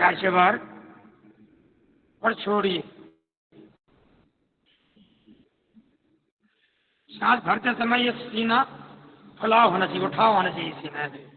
4 बार और छोड़िए। सांस भरते समय ये सीना फुलाव होना चाहिए, उठाव होना चाहिए सीना में।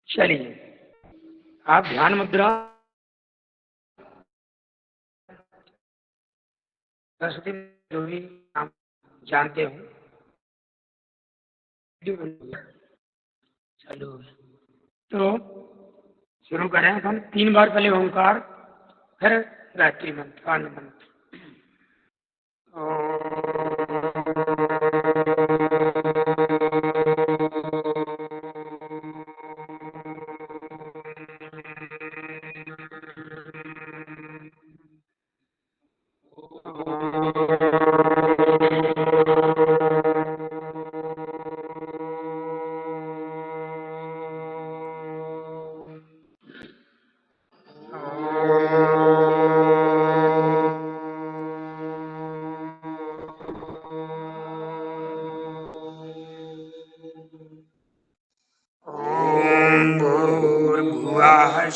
चलिए, आप ध्यान मुद्रा सरस्वती जो भी आप जानते हो चलो, तो शुरू करें। हम 3 बार पहले ओंकार, फिर गायत्री मंत्र, आनंद मंत्र।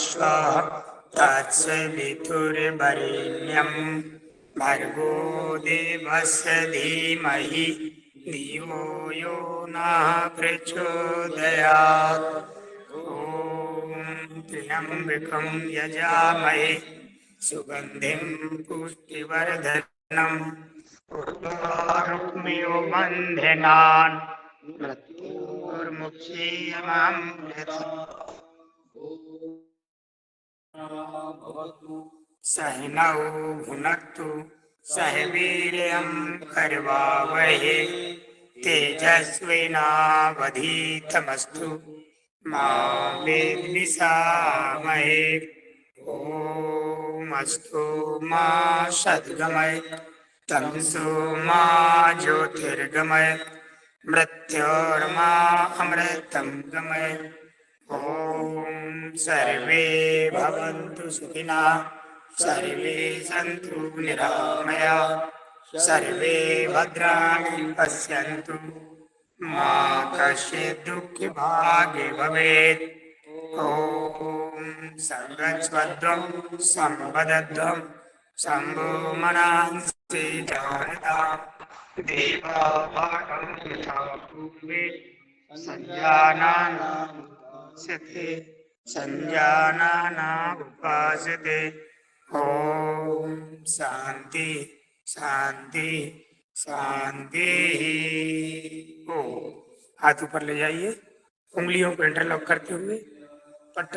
स्वः तत्सवितुर्वरेण्यं भर्गो देवस्य धीमहि धियो यो नः प्रचोदयात्। ॐ त्र्यम्बकं यजामहे सुगन्धिं पुष्टिवर्धनम् उर्वारुक्मियो बन्धनान् मृत्योर्मुक्षीयमामृतम्। सहनौ भुनक्तु सह वीर्यं करवावहे तेजस्विनावधीतमस्तु मा विद्विषावहे। ॐ अस्तु मा सद्गमय तमसो मा ज्योतिर्गमय मृत्योर्मा अमृतं गमय। ॐ सर्वे भवन्तु सुखिनः सर्वे सन्तु निरामयाः सर्वे भद्राणि पश्यन्तु मा कश्चित् दुःखभाग् भवेत्। ॐ सर्वस्वध्वं सम्पदध्वं शम्भो मनांसि जानतां देवाभागं यथा पूर्वे संजानानामुपास्यते संजानानामुपास्यते। ॐ शान्ति शान्ति शान्ति। ओ हाथ ऊपर ले जाइए, उंगलियों को इंटरलॉक करते हुए पट्ट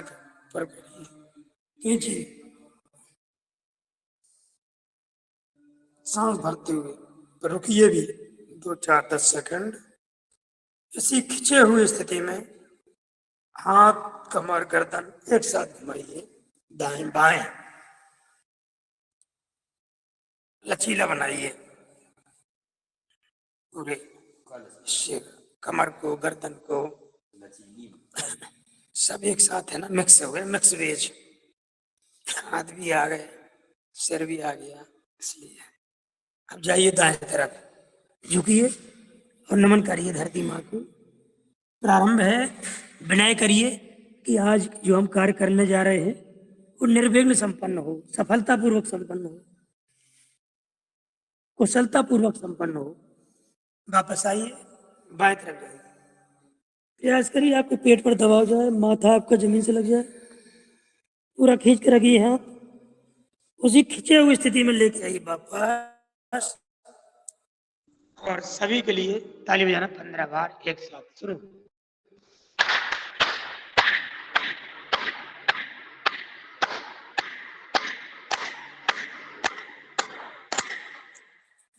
पर खींचिए, सांस भरते हुए, पर रुकिए भी 2-4-10 सेकंड। इसी खिंचे हुए स्थिति में हाथ कमर गर्दन एक साथ घुमाइए, दाएं बाएं लचीला बनाइए। पूरे सिर, कमर को, गर्दन को सब एक साथ है ना, मिक्स हो गए, मिक्स वेज। हाथ भी आ गए, सिर भी आ गया, इसलिए अब जाइए दाएं तरफ, झुकिए और नमन करिए धरती माँ को। प्रारंभ है, विनय करिए कि आज जो हम कार्य करने जा रहे हैं वो निर्विघ्न संपन्न हो, सफलतापूर्वक संपन्न हो, कुशलतापूर्वक संपन्न हो। वापस आइए, बाएं तरफ जाइए, प्रयास करिए आपके पेट पर दबाव जाए, माथा आपका जमीन से लग जाए, पूरा खींच कर रखिए हाथ, उसी खींचे हुई स्थिति में लेके आइए वापस। और सभी के लिए ताली बजाना 15 बार एक साथ। शुरू।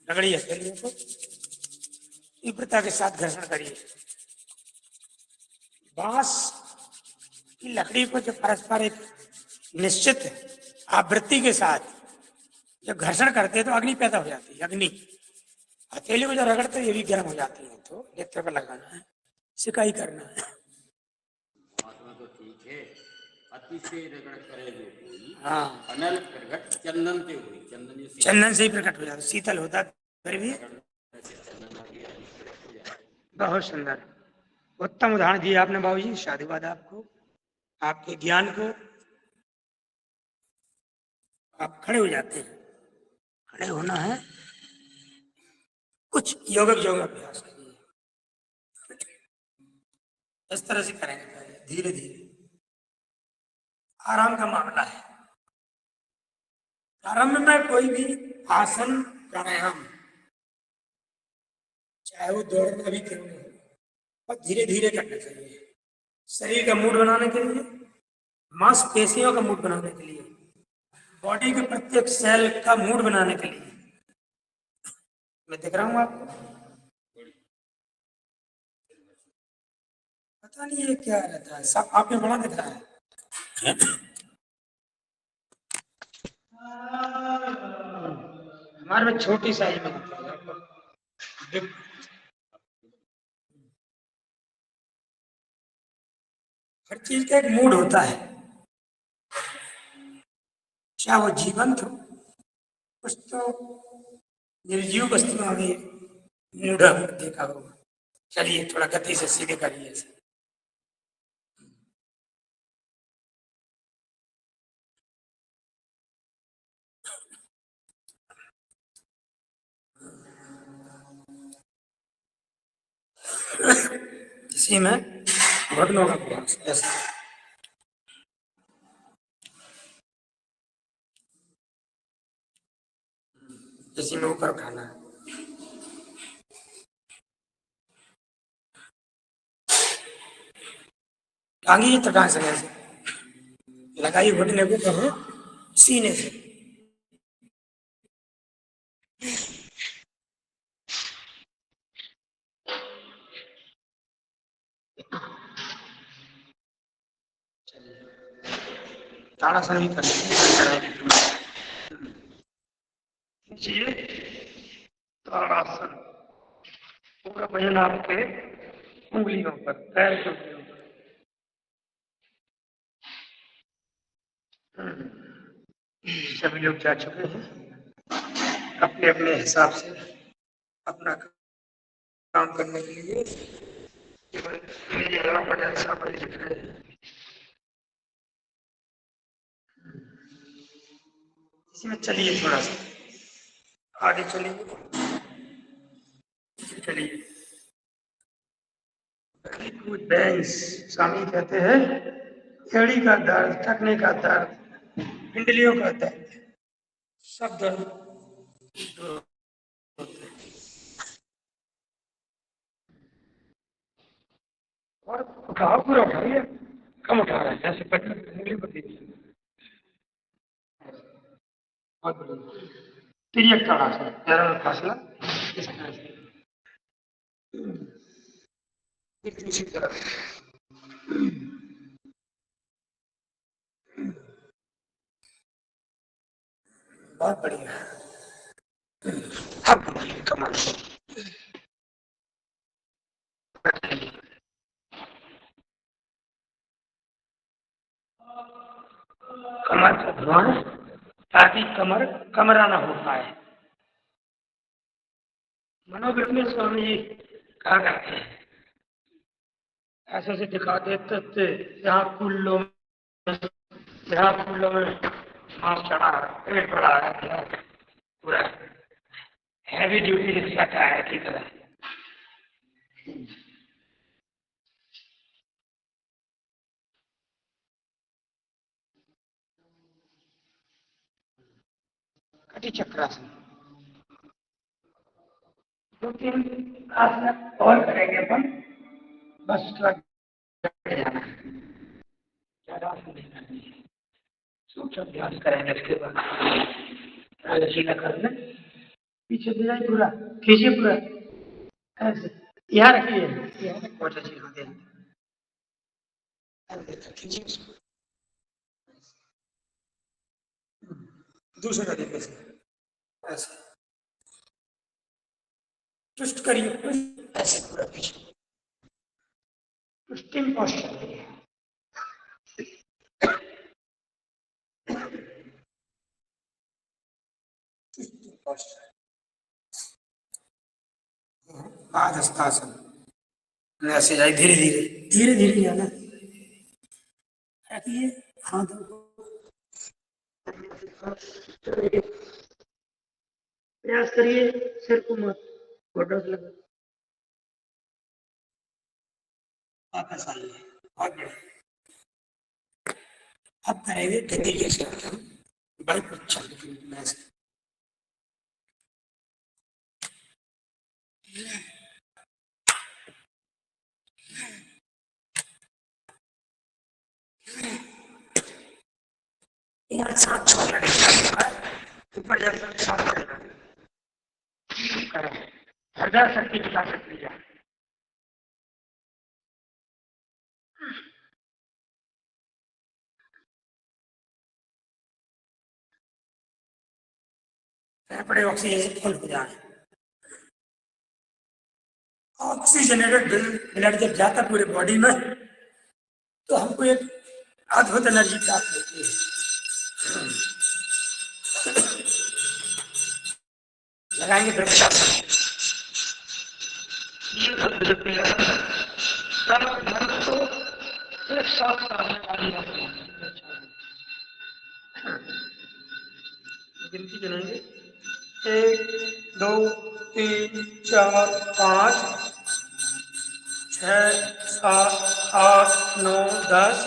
रगड़िए हथेलियों को, तीव्रता के साथ घर्षण करिए। बांस की लकड़ी को जो परस्पर एक निश्चित आवृत्ति के साथ जब घर्षण करते हैं तो अग्नि पैदा हो जाती है। अग्नि हथेली को जब रगड़ते ये भी गर्म हो जाती है, तो नेत्र पर लगाना है, सिकाई करना है। आत्मा तो ठीक है, अतिशय रगड़ करे जो कोई, हाँ, अनल प्रगट चंदन से हुई, चंदन जो चंदन से ही प्रकट हो जाता, शीतल होता फिर भी। बहुत सुंदर, उत्तम उदाहरण दिया आपने बाबूजी, साधुवाद आपको, आपके ज्ञान को। आप खड़े हो जाते हैं, खड़े होना है, कुछ योगिक योग अभ्यास करिए, इस तरह से करेंगे पहले, धीरे धीरे, आराम का मामला है। प्रारंभ में कोई भी आसन प्राणायाम, चाहे वो दौड़ना भी क्यों नहीं, और धीरे धीरे करना चाहिए, शरीर का मूड बनाने के लिए, मांसपेशियों का मूड बनाने के लिए, बॉडी के प्रत्येक सेल का मूड बनाने के लिए। मैं दिख रहा हूं आपको, पता नहीं ये क्या रहता है, सब आप में बड़ा दिख रहा है। हमारे में छोटी साइज में दिखता है आपको। हर चीज का एक मूड होता है, चाहे वो जीवंत हो, कुछ तो निर्जीव वस्तुओं में मूड देखा होगा। चलिए थोड़ा गति से सीधे करिए इसे। इसी में घुटनों का अभ्यास ऐसे, इसी में ऊपर उठाना है, टांगी तका से ऐसे लगाई, घुटने को कहो सीने से। ताड़ासन भी कर लीजिए, ताड़ासन, पूरा वजन आपके उंगलियों पर, पैर की उंगलियों पर। सभी लोग जा चुके हैं अपने अपने हिसाब से अपना काम करने के लिए, केवल मेरे अलावा पटेल साहब बड़े दिख रहे हैं। इसमें चलिए थोड़ा सा आगे चलिए, चलिए। बेंस, स्वामी कहते हैं एड़ी का दर्द, थकने का दर्द, पिंडलियों का दर्द, सब दर्द दूर होते हैं। और उठाओ, पूरा उठाइए, कम उठा रहे हैं, जैसे पहले बदलिए। बहुत बढ़िया, तिर्यक ताड़ासन, पैरों में फासला इस तरह से, एक दूसरी तरफ। बहुत बढ़िया, अब कमर, कमर को घुमाएं ताकि कमर कमरा ना हो पाए। मनोविद में स्वामी जी कहा करते हैं, ऐसे ऐसे दिखा देते थे, यहाँ कुल्लों में, यहाँ कुल्लों में मांस चढ़ा है, पेट बड़ा है, पूरा हैवी ड्यूटी रिक्शा का है की तरह। कटी चक्रासन, 2-3 आसन और करेंगे अपन, बस थोड़ा जाना है, ज्यादा आसन नहीं करनी है, सूक्ष्म अभ्यास करेंगे। इसके बाद लचीला करना, पीछे से जाए पूरा, खींचिए पूरा ऐसे, यहाँ रखिए, बहुत अच्छी होते हैं, खींचिए उसको दूसरे तरीके से ऐसे। ट्विस्ट करिए, ट्विस्ट ऐसे पूरा पीछे, ट्विस्टिंग पोस्चर है। ट्विस्टिंग पोस्चर, पादहस्तासन, ऐसे जाए धीरे धीरे, धीरे धीरे जाना। रखिए हाथों को, प्रयास करिए सिर को मत घुटनों से लगा, वापस आइए, आगे। अब करेंगे गति जैसे बड़े परीक्षण में से। यहाँ सांस छोड़ना नहीं, ऊपर जाकर सांस करना करें, हृदय शक्ति की ताकत ली जाए। फेफड़े ऑक्सीजन फुल हो जाए। ऑक्सीजनेटेड ब्लड जब जाता है पूरे बॉडी में तो हमको एक अद्भुत एनर्जी प्राप्त होती है। लगाएंगे गिनती करेंगे 1 2 3 4 5 6 7 8 9 10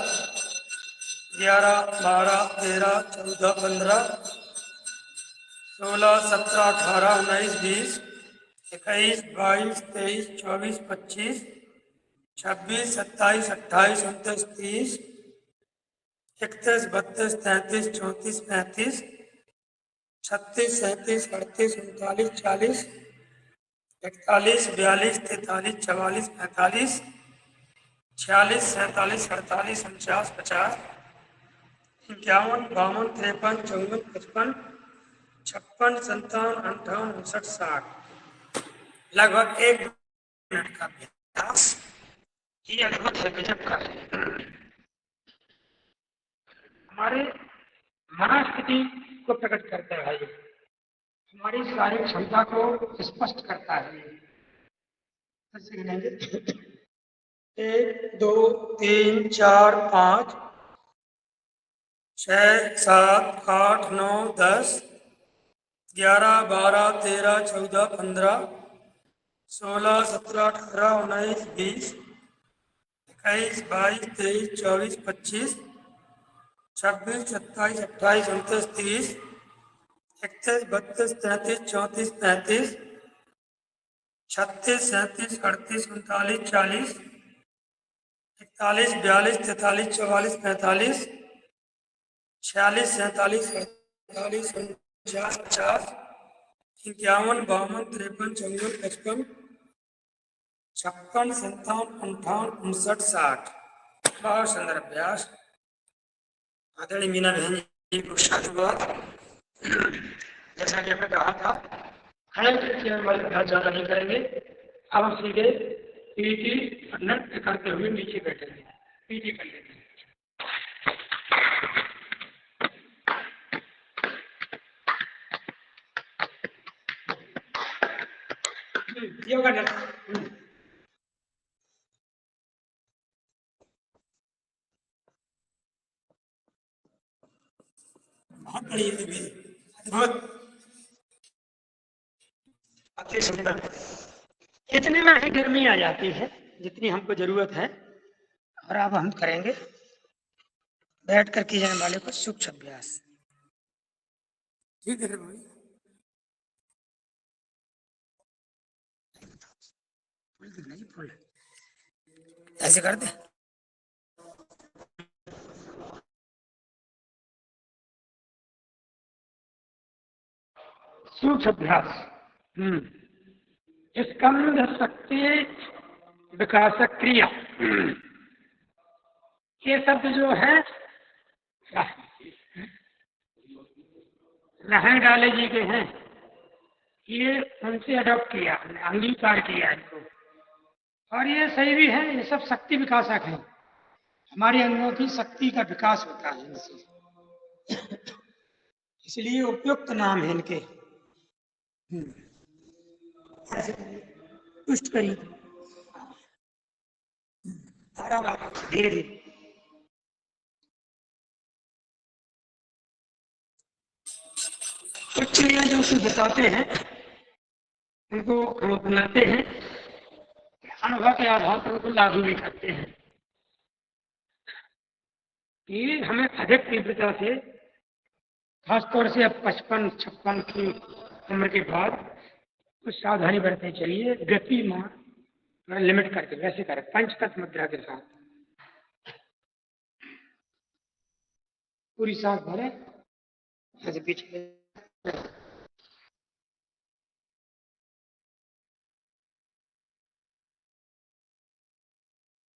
11 12 13 14 15 16 17 18 19 20 21 22 23 24 25 26 27 28 29 30 31 32 33 34 35 36 37 38 39 40 41 42 43 44 45 46 47 48 49 50 51 52 53 54 55 56 57 58 59 60। लगभग 1 मिनट का अभ्यास, ये अद्भुत है, गजब का है। हमारे मनस्थिति को प्रकट करता है, हमारी शारीरिक क्षमता को स्पष्ट करता है। 1 2 3 4 5 6 7 8 9 10 11 12 13 14 15 16 17 18 19 20 21 22 23 24 25 26 27 28 29 30 31 32 33 34 35 36 37 38 39 40 41 42 43 44 45 46 47 48 49 50 51 52 53 54 55 56 57 58 59 60। बहुत सुंदर अभ्यास। आदरणीय मीना बहन जी को साधुवाद। जैसा कि हमने कहा था खड़े करके वाले अभ्यास ज्यादा नहीं करेंगे। अब हम सीधे पीटी नृत्य करते हुए नीचे बैठेंगे, पीटी कर लेंगे। योगा नृत्य बहुत बड़ी अद्भुत अति सुंदर। इतने में ही गर्मी आ जाती है जितनी हमको जरूरत है। और अब हम करेंगे बैठ कर किए जाने वाले को सूक्ष्म अभ्यास। ठीक है भाई, फुल नहीं, फुल ऐसे कर दे। सूक्ष्म अभ्यास। स्कंद शक्ति विकास क्रिया, ये शब्द जो है लहन डाले जी के हैं। ये उनसे अडॉप्ट किया, हमने अंगीकार किया इनको, और ये सही भी है। ये सब शक्ति विकासक है, हमारे अंगों की शक्ति का विकास होता है इनसे, इसलिए उपयुक्त नाम है इनके। ऐसे करिए, पुष्ट करिए, आराम आराम से, धीरे धीरे। कुछ क्रिया जो उसे बताते हैं उनको हम अपनाते हैं, अनुभव के आधार पर उनको लागू भी करते हैं कि हमें अधिक तीव्रता से, खासतौर से अब 55-56 की उम्र के बाद कुछ सावधानी बरतनी चाहिए। गति में लिमिट करके वैसे करें, पंचतत्व मुद्रा के साथ पूरी सांस भरें, ऐसे पीछे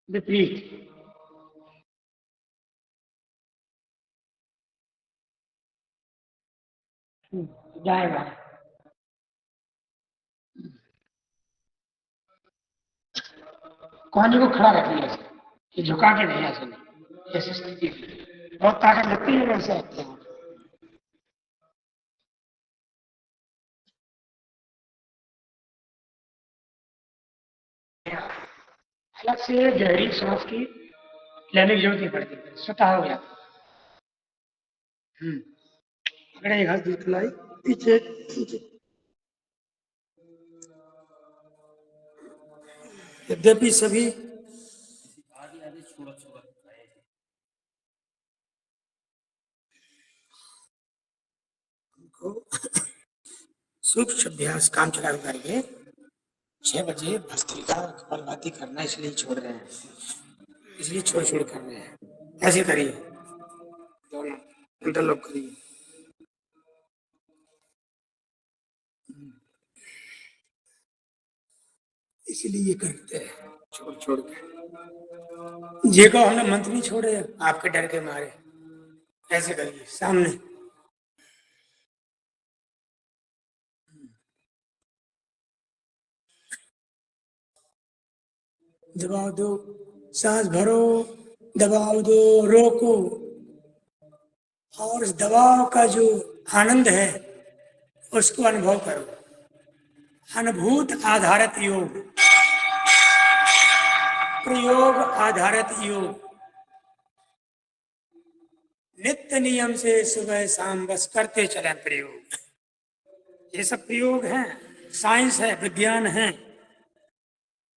विपरीत, दाएं बाएं, कोहनी को खड़ा रखिए ऐसे, ये झुका के नहीं, ऐसे नहीं, ऐसी स्थिति बहुत ताकत लगती है, वैसे रखते हैं। अलग से गहरी सांस की लेने की जरूरत नहीं पड़ती, स्वतः हो जाता। अगर एक हाथ दूर लाई, पीछे पीछे, यद्यपि सभी आधी आधी छोड़ा छोड़ा को सूक्ष्म अभ्यास काम चला करके 6 बजे भस्त्रिका कपालभाति करना इसलिए छोड़ रहे हैं, इसलिए छोड़ छोड़ कर रहे हैं। ऐसे करिए, दोनों इंटरलॉक करिए। इसलिए करते हैं छोड़ छोड़ के। जे को हमने मंत्र नहीं छोड़े आपके डर के मारे, ऐसे करिए सामने। दबाव दो, सांस भरो, दबाव दो, रोको, और इस दबाव का जो आनंद है उसको अनुभव करो। अनुभूत आधारित योग, प्रयोग आधारित योग, नित्य नियम से सुबह शाम बस करते चले प्रयोग। ये सब प्रयोग हैं, साइंस है, विज्ञान है।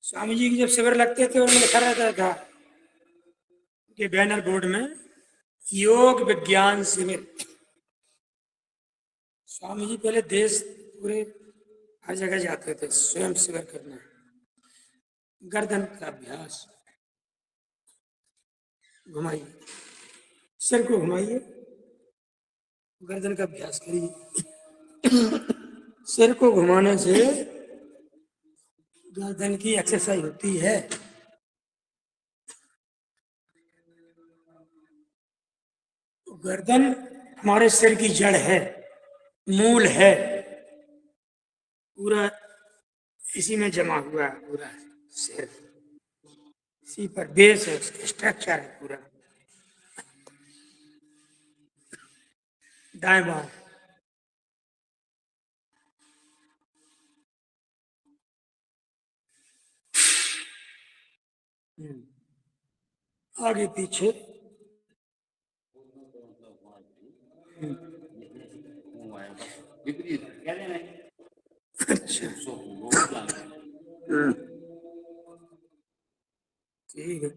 स्वामी जी की जब शिविर लगते थे उन्होंने लिखा रहता था कि बैनर बोर्ड में, योग विज्ञान शिविर। स्वामी जी पहले देश पूरे हर जगह जाते थे स्वयं शिविर करने। गर्दन का अभ्यास, घुमाइए, सिर को घुमाइए, गर्दन का अभ्यास करिए। सिर को घुमाने से गर्दन की एक्सरसाइज होती है। गर्दन हमारे सिर की जड़ है, मूल है, पूरा इसी में जमा हुआ है, पूरा सिर इसी पर बेस है, स्ट्रक्चर है पूरा। दाएं बाएं, आगे पीछे, विपरीत कह देना। अच्छा ठीक है,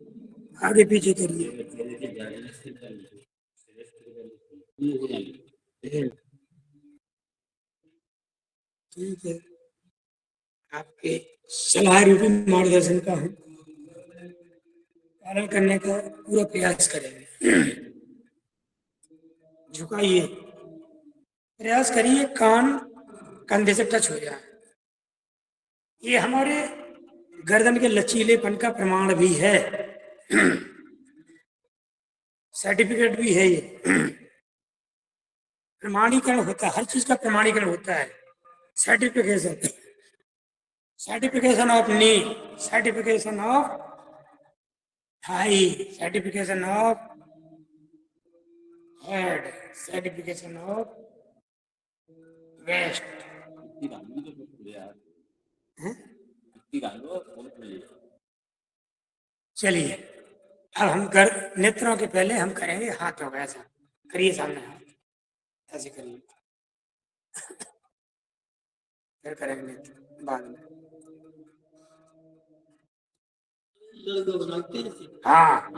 आगे पीछे करिए। ठीक है, आपके सलाह रूपी मार्गदर्शन का हम पालन करने का पूरा प्रयास करेंगे। झुकाइए, प्रयास करिए कान कंधे से टच हो जाए। ये हमारे गर्दन के लचीलेपन का प्रमाण भी है, सर्टिफिकेट भी है। ये प्रमाणीकरण होता है, हर चीज का प्रमाणीकरण होता है। Certification, certification of knee, certification of thigh, certification of head, certification of waist. इतनी गाली तो बहुत बढ़िया है। इतनी गाली बहुत बढ़िया। चलिए अब हम कर नेत्रों के पहले हम करेंगे हाथों का, ऐसा करिए सामने हाथ, ऐसे करिए, फिर करेंगे नेत्र बाद में। हाँ,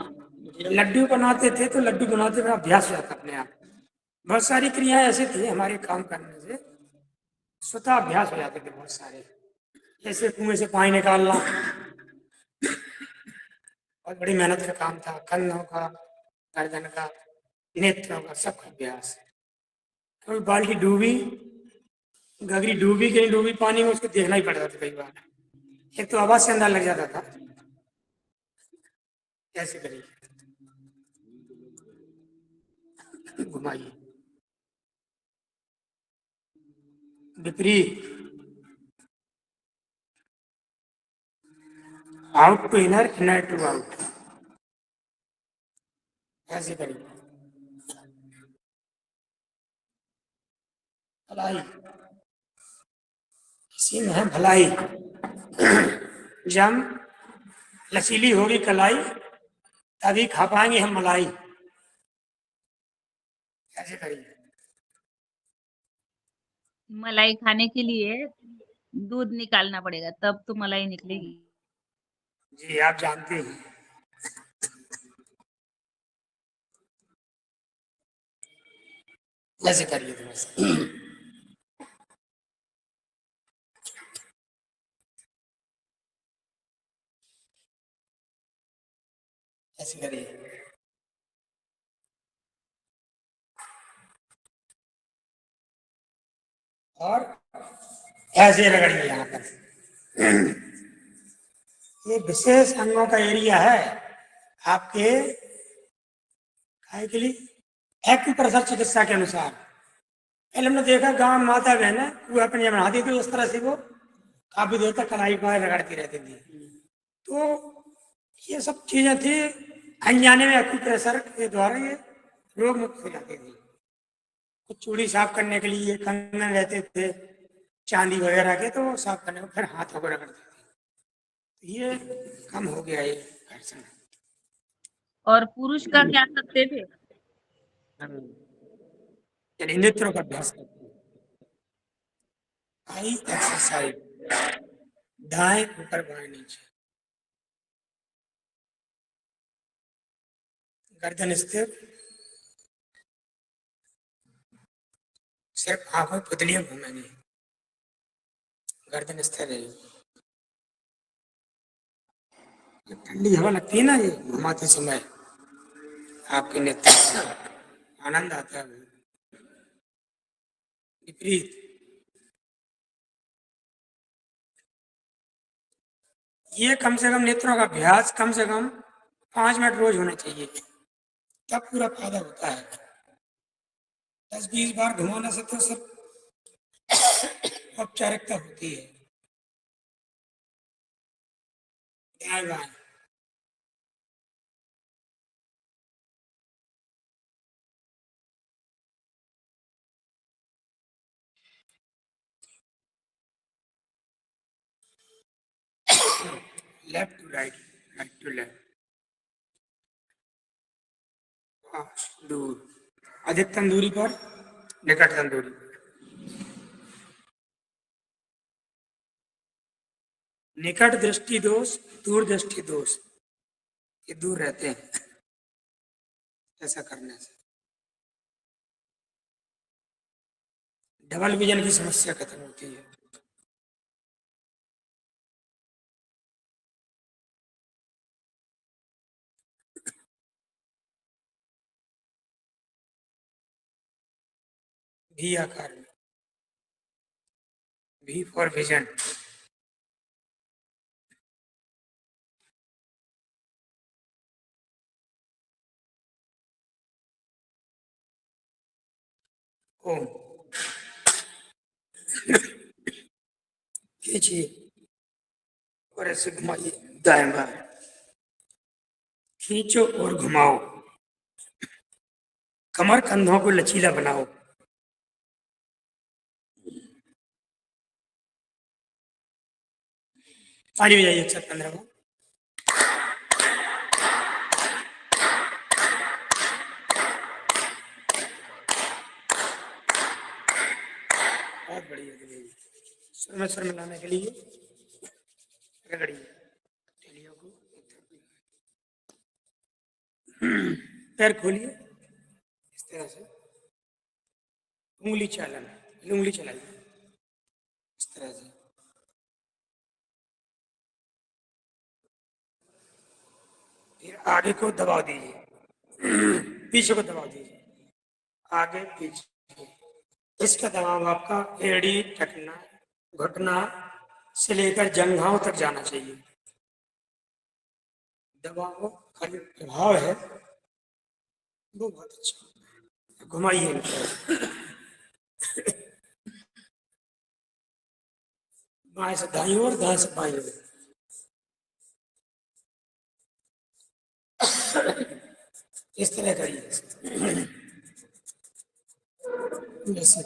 लड्डू बनाते थे तो लड्डू बनाते हुए अभ्यास हो जाता अपने आप। बहुत सारी क्रियाएं ऐसी थी हमारे काम करने से स्वतः अभ्यास हो जाते थे बहुत सारे, जैसे कुएं से पानी निकालना बहुत बड़ी मेहनत का काम था, कंधों का, गर्दन का, नेत्रों का, सबका अभ्यास। कभी बाल्टी डूबी, गगरी डूबी कि नहीं डूबी पानी में, उसको देखना ही पड़ता था कई बार। एक तो आवाज से अंदाज लग जाता था। कैसे करिए, घुमाइए, विपरीत, out to inner, inner to out, ऐसे करिए। भलाई, इसी में है भलाई। जब लचीली होगी कलाई तभी खा पाएंगे हम मलाई, ऐसे करिए। मलाई खाने के लिए दूध निकालना पड़ेगा, तब तो मलाई निकलेगी। जी आप जानते हैं। ऐसे करिए थोड़ा सा, ऐसे करिए, और ऐसे रगड़िए यहाँ पर। ये विशेष अंगों का एरिया है आपके, काय के लिए एक्यूप्रेशर चिकित्सा के अनुसार। पहले हमने देखा गांव में माता बहन वो अपने बनाती थी उस तरह से, वो काफी देर तक कलाई पर रगड़ती रहती थी। तो ये सब चीजें थी अनजाने में, एक्यूप्रेशर के द्वारा ये रोग मुक्त हो जाती थी। कुछ चूड़ी साफ करने के लिए कंगन रहते थे चांदी वगैरह के, तो वो साफ करने को फिर हाथों को रगड़ते थे। तो ये कम हो गया ये घर्षण। और पुरुष का क्या करते थे? यानी नेत्रों का अभ्यास करते हैं। आई एक्सरसाइज, दाएं ऊपर बाएं नीचे, गर्दन स्थिर, सिर्फ आंखों पुतलियां घूमेंगी, गर्दन स्थिर रहेगी। ठंडी हवा लगती है ना ये घुमाते समय, आपके नेत्र आनंद आता है। विपरीत, ये कम से कम नेत्रों का अभ्यास कम से कम 5 मिनट रोज होना चाहिए, तब पूरा फायदा होता है। 10-20 बार घुमाने से तो सब औपचारिकता होती है। दाएं बाएं, left to right, right to left, पास दूर, अधिकतम दूरी पर, निकटतम दूरी पर। निकट दृष्टि दोष, दूर दृष्टि दोष, ये दूर रहते हैं ऐसा करने से। डबल विजन की समस्या खत्म होती है। भी आकार में, भी फॉर विजन, ओम। खींचिए और ऐसे घुमाइए दाएं बाएं, खींचो और घुमाओ, कमर कंधों को लचीला बनाओ। ताली बजाइए एक साथ 15 को। बहुत बढ़िया दिनेश जी। सुर में सुर मिलाने के लिए रगड़िए टेलियों को। पैर खोलिए इस तरह से, उंगली चालन, उंगली चलाइए इस तरह से। फिर आगे को दबाव दीजिए, पीछे को दबाव दीजिए, आगे पीछे। इसका दबाव आपका एड़ी, टखना, घुटना से लेकर जंघाओं तक जाना चाहिए। दबाव का जो प्रभाव है वो बहुत अच्छा। घुमाइए इनको। बाएं से दाईं ओर, दाएं से बाईं ओर। इस तरह करिए जैसे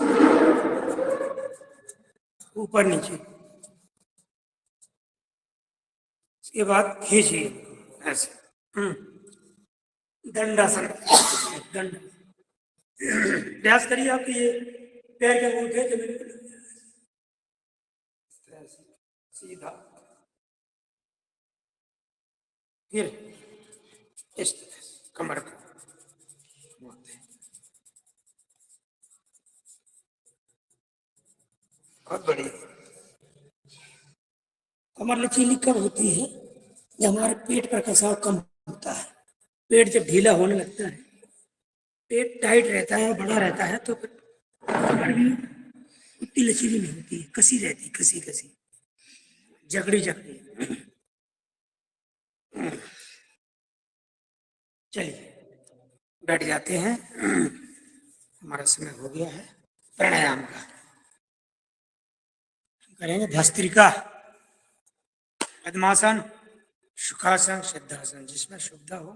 ऊपर नीचे। इसके बाद खींचिए ऐसे, दंडासन, दंड। प्रयास करिए आपके ये पैर के अंगूठे जमीन पर लग जाए। इस तरह से सीधा, फिर इस तरह से कमर को घुमाते हैं। बहुत बढ़िया। कमर लचीली कब होती है? जब हमारे पेट पर कसाव कम होता है। पेट जब ढीला होने लगता है, पेट टाइट रहता है, बड़ा रहता है, तो फिर कमर भी उतनी लचीली नहीं होती है, कसी रहती, कसी कसी, जकड़ी जकड़ी। चलिए बैठ जाते हैं। हमारा समय हो गया है प्राणायाम का। करेंगे भस्त्रिका, पद्मासन, सुखासन, सिद्धासन, जिसमें सुविधा हो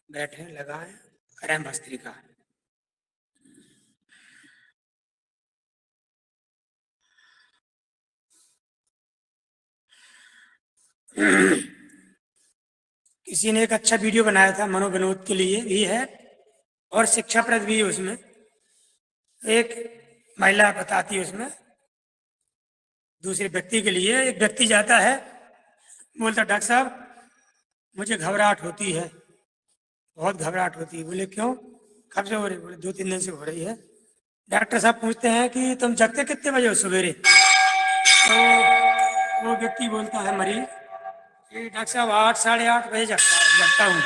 बैठे, लगाएं, करें भस्त्रिका। किसी ने एक अच्छा वीडियो बनाया था मनोविनोद के लिए भी है और शिक्षाप्रद भी है। उसमें एक महिला बताती है, उसमें दूसरे व्यक्ति के लिए, एक व्यक्ति जाता है, बोलता डॉक्टर साहब मुझे घबराहट होती है, बहुत घबराहट होती है। बोले क्यों, कब से हो रही? बोले 2-3 दिन से हो रही है। डॉक्टर साहब पूछते हैं कि तुम जगते कितने बजे हो सवेरे? तो वो व्यक्ति बोलता है मरीज कि डॉक्टर साहब 8-8:30 बजे जगता हूँ।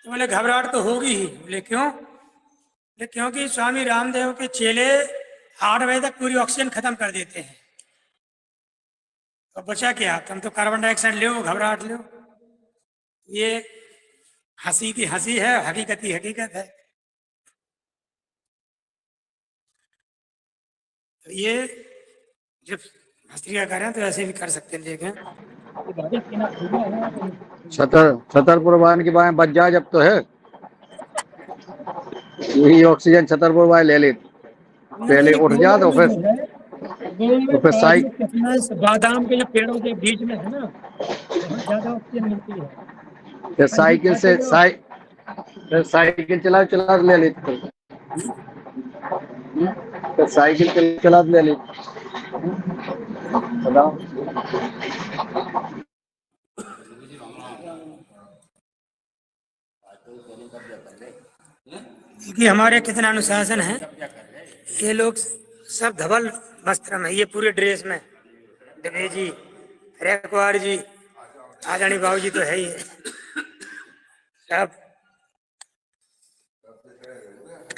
तो बोले घबराहट तो होगी ही। बोले क्यों? बोले क्योंकि स्वामी रामदेव के चेले 8 बजे तक पूरी ऑक्सीजन खत्म कर देते हैं, तो बचा क्या? तुम तो कार्बन डाइऑक्साइड लो, घबराहट लो। ये हंसी की हंसी है, हकीकत ही हकीकत है। तो ये जब भस्त्रिका करें तो ऐसे भी कर सकते हैं। देखें छतरपुर वाहन की बाएं बच जाए जब तो है यही ऑक्सीजन छतरपुर वाले ले ले, पहले उठ जा तो फिर बादाम के जो पेड़ों के बीच में है ना, बहुत ज्यादा ऑक्सीजन मिलती है। फिर साइकिल से फिर साइकिल चला ले ले, फिर साइकिल चला ले ले। बताओ कि हमारे कितना अनुशासन है। ये लोग सब धवल वस्त्र में, ये पूरे ड्रेस में, दबे जी, रेखवार जी, आदरणीय बाबू जी तो है ही सब।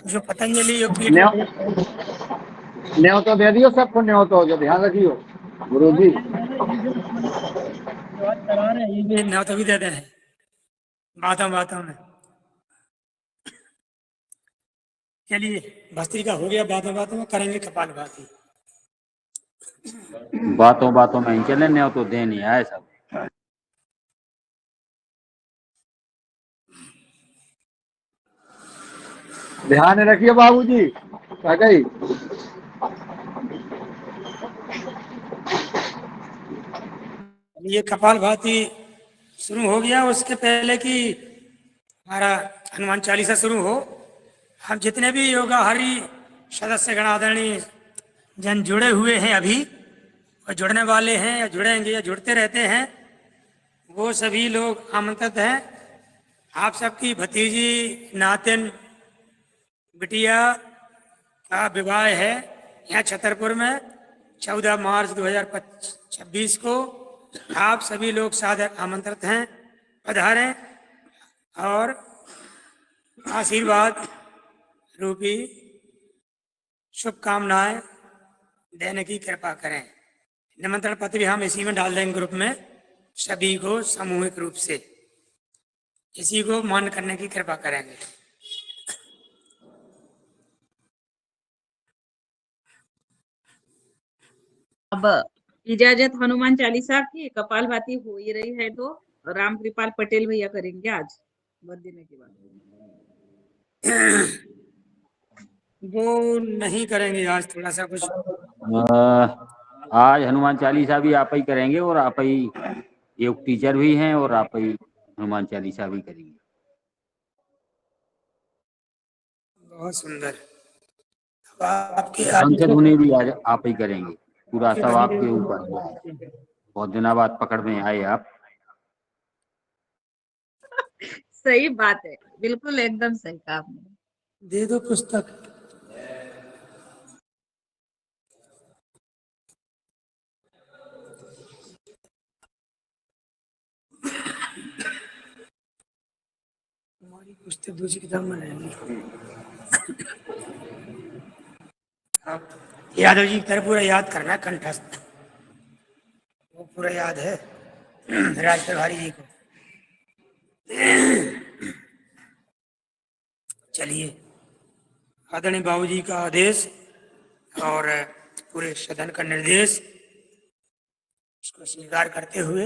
जो पतंजलि योग पीठ न्यों तो दे दियो सबको, न्यों तो जो ध्यान रखियो गुरु जी। करा रहे हैं, ये न्योता भी देते हैं बातों बातों में। चलिए भस्त्रिका हो गया, बातों बातों में करेंगे कपालभाति। बातों बातों में ही चले, न्यों तो दे नहीं आए सब। ध्यान रखिए बाबूजी। आ गई। ये कपालभाति शुरू हो गया, उसके पहले कि हमारा हनुमान चालीसा शुरू हो, हम जितने भी योगा हरि सदस्य गण आदरणीय जन जुड़े हुए हैं अभी और जुड़ने वाले हैं या जुड़ेंगे या जुड़ते रहते हैं, वो सभी लोग आमंत्रित हैं। आप सबकी भतीजी नातिन बिटिया का विवाह है यहाँ छतरपुर में 14 मार्च 2026 को। आप सभी लोग सादर आमंत्रित हैं, पधारें और आशीर्वाद रूपी शुभकामनाएं देने की कृपा करें। निमंत्रण पत्र भी हम इसी में डाल देंगे ग्रुप में, सभी को सामूहिक रूप से इसी को मान करने की कृपा करेंगे। अब इजाजत हनुमान चालीसा की। कपालभाति हो ही रही है तो राम कृपाल पटेल भैया करेंगे आज मत देने के बाद। वो नहीं करेंगे आज, थोड़ा सा कुछ आज हनुमान चालीसा भी आप ही करेंगे और आप ही योग टीचर भी हैं और आप ही हनुमान चालीसा भी करेंगे। बहुत सुंदर। अब आपके संसद उन्हें भी आज आप ही करेंगे, पूरा सब आपके ऊपर है। बहुत दिनों बाद पकड़ में आए आप। सही बात है, बिल्कुल एकदम सही कहा आपने। दे दो पुस्तक। हमारी पुस्तक दूसरी किताब में रहेगी। आप यादव जी की तरह पूरा याद करना, कंठस्थ वो पूरा याद है राज प्रभारी जी को। चलिए, आदरणीय बाबूजी का आदेश और पूरे सदन का निर्देश उसको स्वीकार करते हुए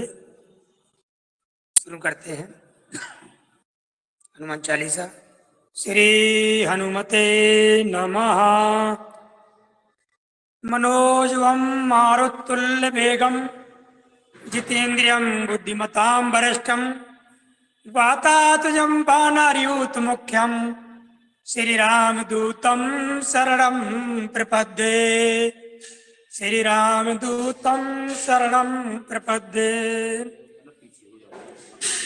शुरू करते हैं हनुमान चालीसा। श्री हनुमते नमः। मनोजवं मारुतुल्य वेगम जितेन्द्रियं बुद्धिमतां वरिष्ठं वातात्मजं वानरयूथ मुख्यं श्री राम दूतं शरणं प्रपद्ये। श्री राम दूतं शरणं प्रपद्ये।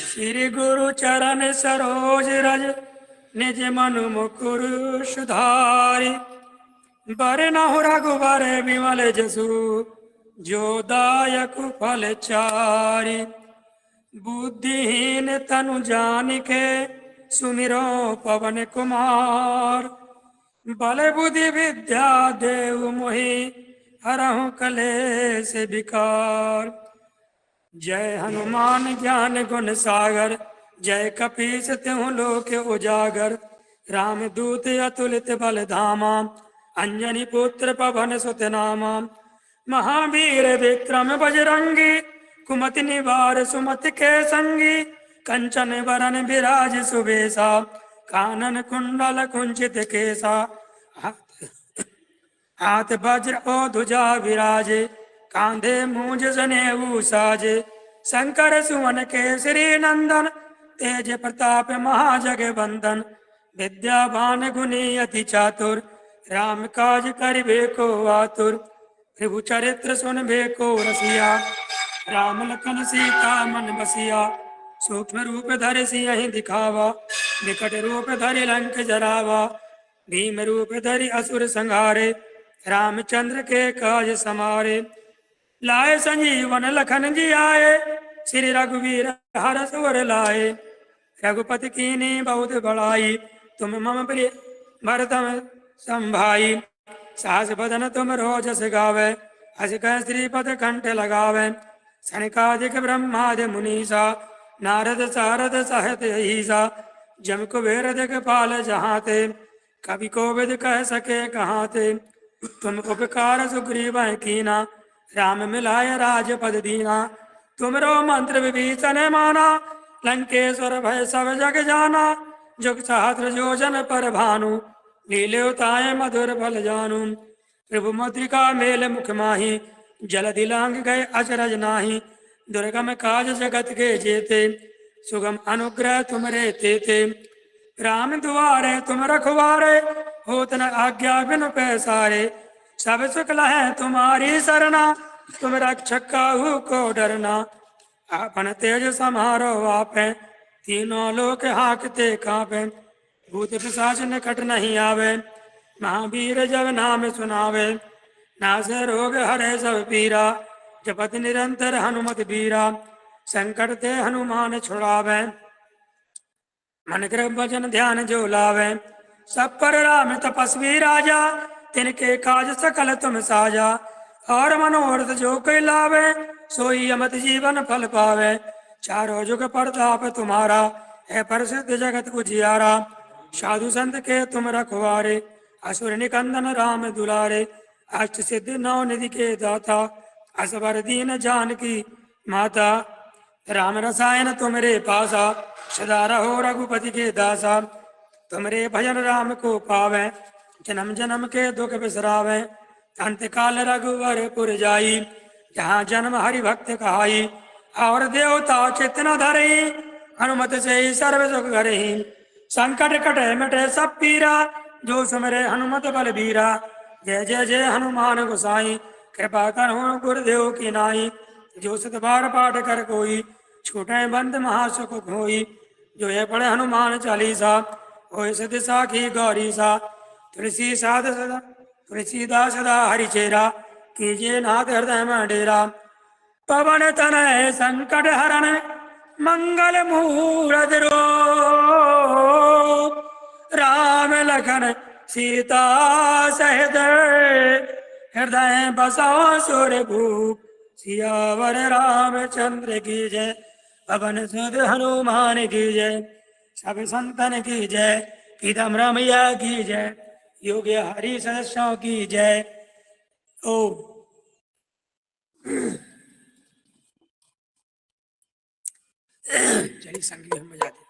श्री गुरु चरण सरोज रज निज मनु मुकुर सुधारि। बरनहुँ रघुबर विमल जसु जो दायक फल चारि। बुद्धिहीन तनु जानिके सुमिरो पवन कुमार। बल बुद्धि विद्या देव मोहि हरहु कलेश विकार। जय हनुमान ज्ञान गुण सागर जय कपीस तिहुँ लोक उजागर। राम दूत अतुलित बल धामा अंजनी पुत्र पवन सुत नामा। महावीर विक्रम बजरंगी कुमति निवार सुमति के संगी। कंचन वरन विराज सुबेसा कानन कुंडल कुंचित केसा। हाथ वज्र और ध्वजा विराजे कांधे मूंज जनेऊ साजे। शंकर सुवन केसरी नंदन तेज प्रताप महाजगवंदन। विद्यावान गुणी अति चातुर राम काज करिबे को आतुर। प्रभु चरित्र सुनबे को रसिया राम लखन सीता मन बसिया। सूक्ष्म रूप धरि सियहि दिखावा विकट रूप धरि लंक जरावा। भीम रूप धरि असुर संहारे रामचंद्र के काज समारे। लाए संजीवन लखन जी आए श्री रघुवीर हरष उर लाए। रघुपति कीन्ही बहुत बड़ाई तुम मम प्रिय भरतम संभाई। साहस बदन तुम रोजस गावे हस कह श्रीपद कंठ लगावे। सनकादिक ब्रह्मादि मुनीसा नारद सारद सहत ईसा। जम कुबेर दिखपाल जहाँ ते कवि कोविद कह सके कहाँ ते। तुम उपकार सुग्रीव कीना राम मिलाय राजपद दीना, तुमरो मंत्र विभीषण माना, लंकेश्वर भय सब जग जाना, जुग सहस्र योजन पर भानु, लील्योताय मधुर फल जानू। प्रभु मुद्रिका मेल मुख माही, जल दिलांग गए अचरज नाही, दुर्गम काज जगत के जेते, सुगम अनुग्रह तुमरे तेते। राम दुआरे तुम रखवारे, होत न आज्ञा बिनु पैसारे, सब सुख लहै तुम्हारी सरना, तुम रक्षक काहू को डरना। आपन तेज समारो आपे, तीनों लोक हाकते कांपे, भूत पिशाच निकट नहीं आवे, महावीर जब नाम सुनावे, नासे रोग हरे सब पीरा, जपत निरंतर हनुमत बीरा, संकट ते हनुमान छुड़ावे, मन क्रम वचन ध्यान जो लावे, सब पर राम तपस्वी राजा, तिनके काज सकल तुम साजा, और मनोरथ जो कोई लावे, सोई अमत जीवन फल पावे। चारों जुग प्रताप तुम्हारा, है प्रसिद्ध जगत उजियारा, साधु संत के तुम रखवारे, असुर निकंदन राम दुलारे, अष्ट सिद्धि नौ निधि के दाता, असवर दीन जानकी माता, राम रसायन तुमरे पासा, सदा रहो रघुपति के दासा। तुमरे भजन राम को पावे, जन्म जन्म के दुख बिसरावे, अंत काल रघुवर पुर जाई, जहाँ जन्म हरि भक्त कहाई, और देवता चित्त न धरई, हनुमत से ही सर्व सुख करही। संकट कटे मिटे सब पीरा, जो सुमरे हनुमत बल बीरा, जय जय जय हनुमान गोसाई, कृपा करो गुरुदेव की नाई, जो सत बार पाठ कर कोई, छूटे बंद महासुख होई, जो ये पढ़े हनुमान चालीसा, होय सत साखी गौरी सा। तुलसी साध सदा तुलसीदास सदा हरिचेरा, कीजिए नाथ हृदय में डेरा। पवन तनय संकट हरण, मंगल मूरत रूप, राम लखन सीता सहित, हृदय बसाओ सुर भूप। सियावर रामचंद्र की जय, पवन सुत हनुमान की जय, सब संतन की जय, पीतम रमैया की जय, योगी हरि सदस्यों की जय। ओम। चलिए संगीत हम बजाते हैं।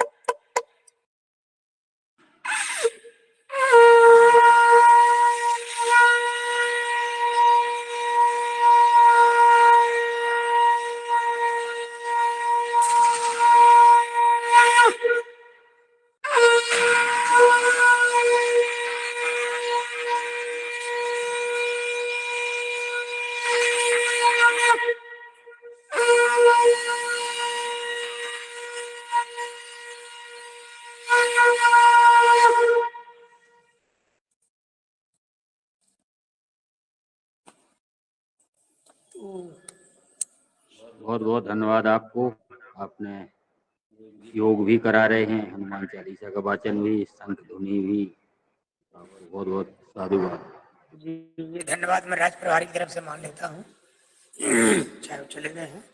बहुत बहुत धन्यवाद आपको। आपने योग भी करा रहे हैं, हनुमान चालीसा का वाचन भी, संत ध्वनि भी, बहुत बहुत साधुवाद। जी धन्यवाद। मैं राज प्रभारी की तरफ से मान लेता हूँ। चाहे वो चले गए हैं,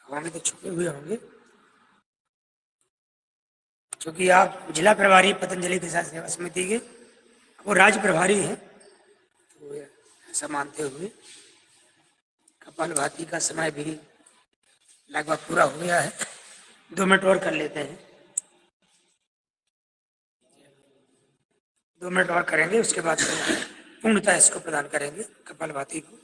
हवा में तो छुपे हुए होंगे, क्योंकि आप जिला प्रभारी पतंजलि किसान सेवा समिति के, वो राज्य प्रभारी हैं, तो ऐसा मानते हुए कपालभाति का समय भी लगभग पूरा हो गया है। 2 मिनट और कर लेते हैं, 2 मिनट और करेंगे, उसके बाद पूर्णतः इसको प्रदान करेंगे कपालभाति को।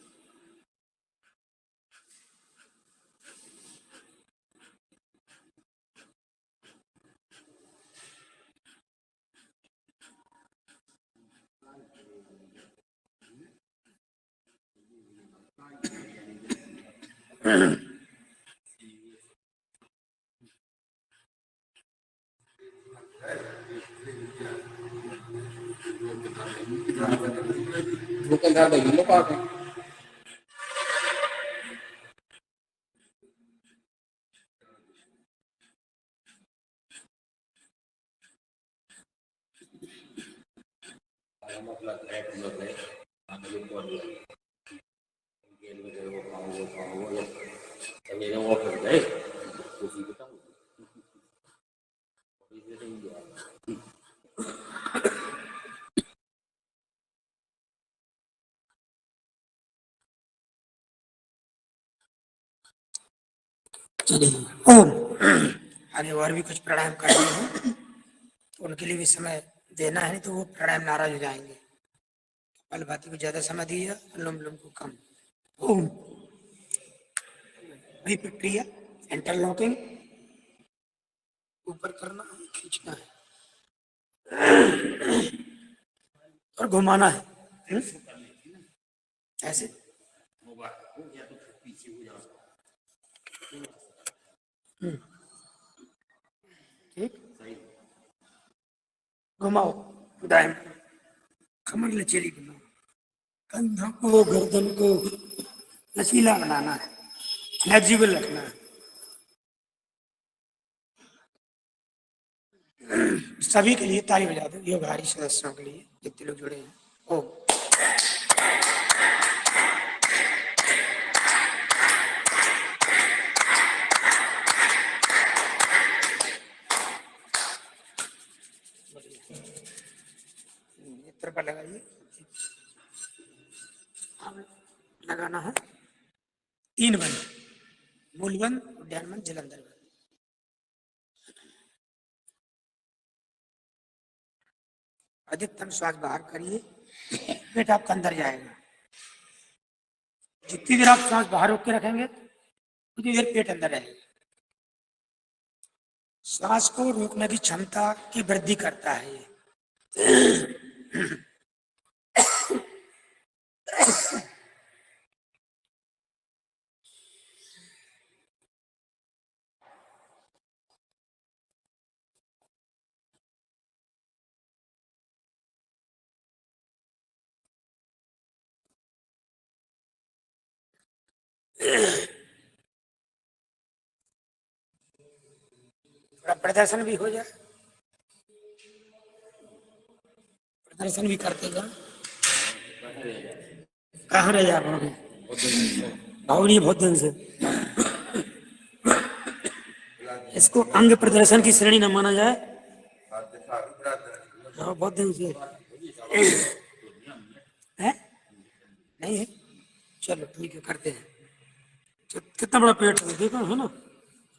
दुकानदार भाई लोग आ गए। चलिए ओम। आगे और भी कुछ प्राणायाम करने हैं तो उनके लिए भी समय देना है, तो वो प्राणायाम नाराज हो जाएंगे। कपालभाति को ज्यादा समय दिया, अनुलोम विलोम को कम। ओम। वही प्रक्रिया, इंटरलॉकिंग, ऊपर करना है, खींचना है और घुमाना है। ऐसे ठीक, घुमाओ दाएं, कमर लचीली बनाओ, कंधों को गर्दन को लचीला बनाना है, फ्लेक्सिबल रखना है। सभी के लिए ताली बजा दो, योगहारी सदस्यों के लिए जितने लोग जुड़े हैं। ओ नेत्र पर लगाइए, लगाना है 3 बंद, मूलबंद, उद्यानबंद, जलंधर बंद। अधिकतम श्वास बाहर करिए, पेट आपका अंदर जाएगा। जितनी देर आप श्वास बाहर रोक के रखेंगे उतनी देर पेट अंदर रहेगा। श्वास को रोकने की क्षमता की वृद्धि करता है ये। थोड़ा प्रदर्शन भी हो जाए, प्रदर्शन भी करते जाओ। कहाँ रह जा पाओगे, भावनी बहुत दिन से। इसको अंग प्रदर्शन की श्रेणी न माना जाए। हाँ, बहुत दिन से है, नहीं है। चलो ठीक है, करते हैं। कितना बड़ा पेट है देखो, है ना,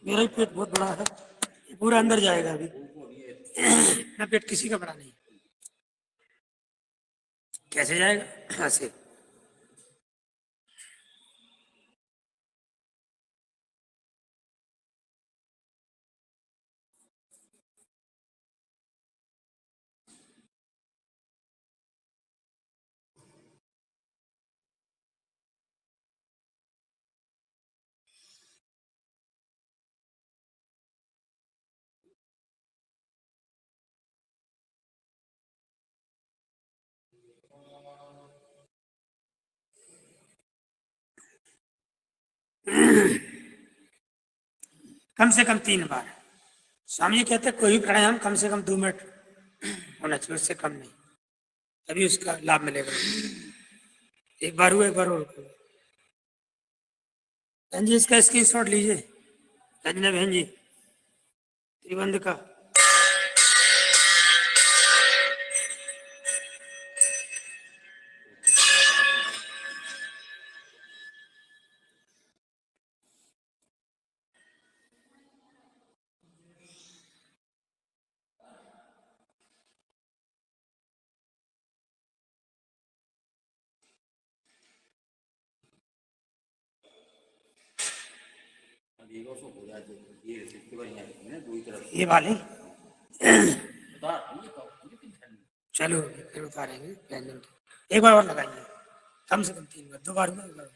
मेरा ही पेट बहुत बड़ा है, ये पूरा अंदर जाएगा अभी। ना पेट किसी का बड़ा नहीं, कैसे जाएगा ऐसे। कम से कम 3 बार। स्वामी जी कहते हैं कोई भी प्राणायाम कम से कम 2 मिनट होना चाहिए, उससे कम नहीं, तभी उसका लाभ मिलेगा। एक बार हुआ, एक बार और। बहन जी इसका स्क्रीनशॉट लीजिए, रंजना बहन जी, त्रिबंध का। ये वाले चलो फिर उतारेंगे प्लानिंग। एक बार और लगाइए, कम से कम 3 बार, 2 बार हुआ, एक बार।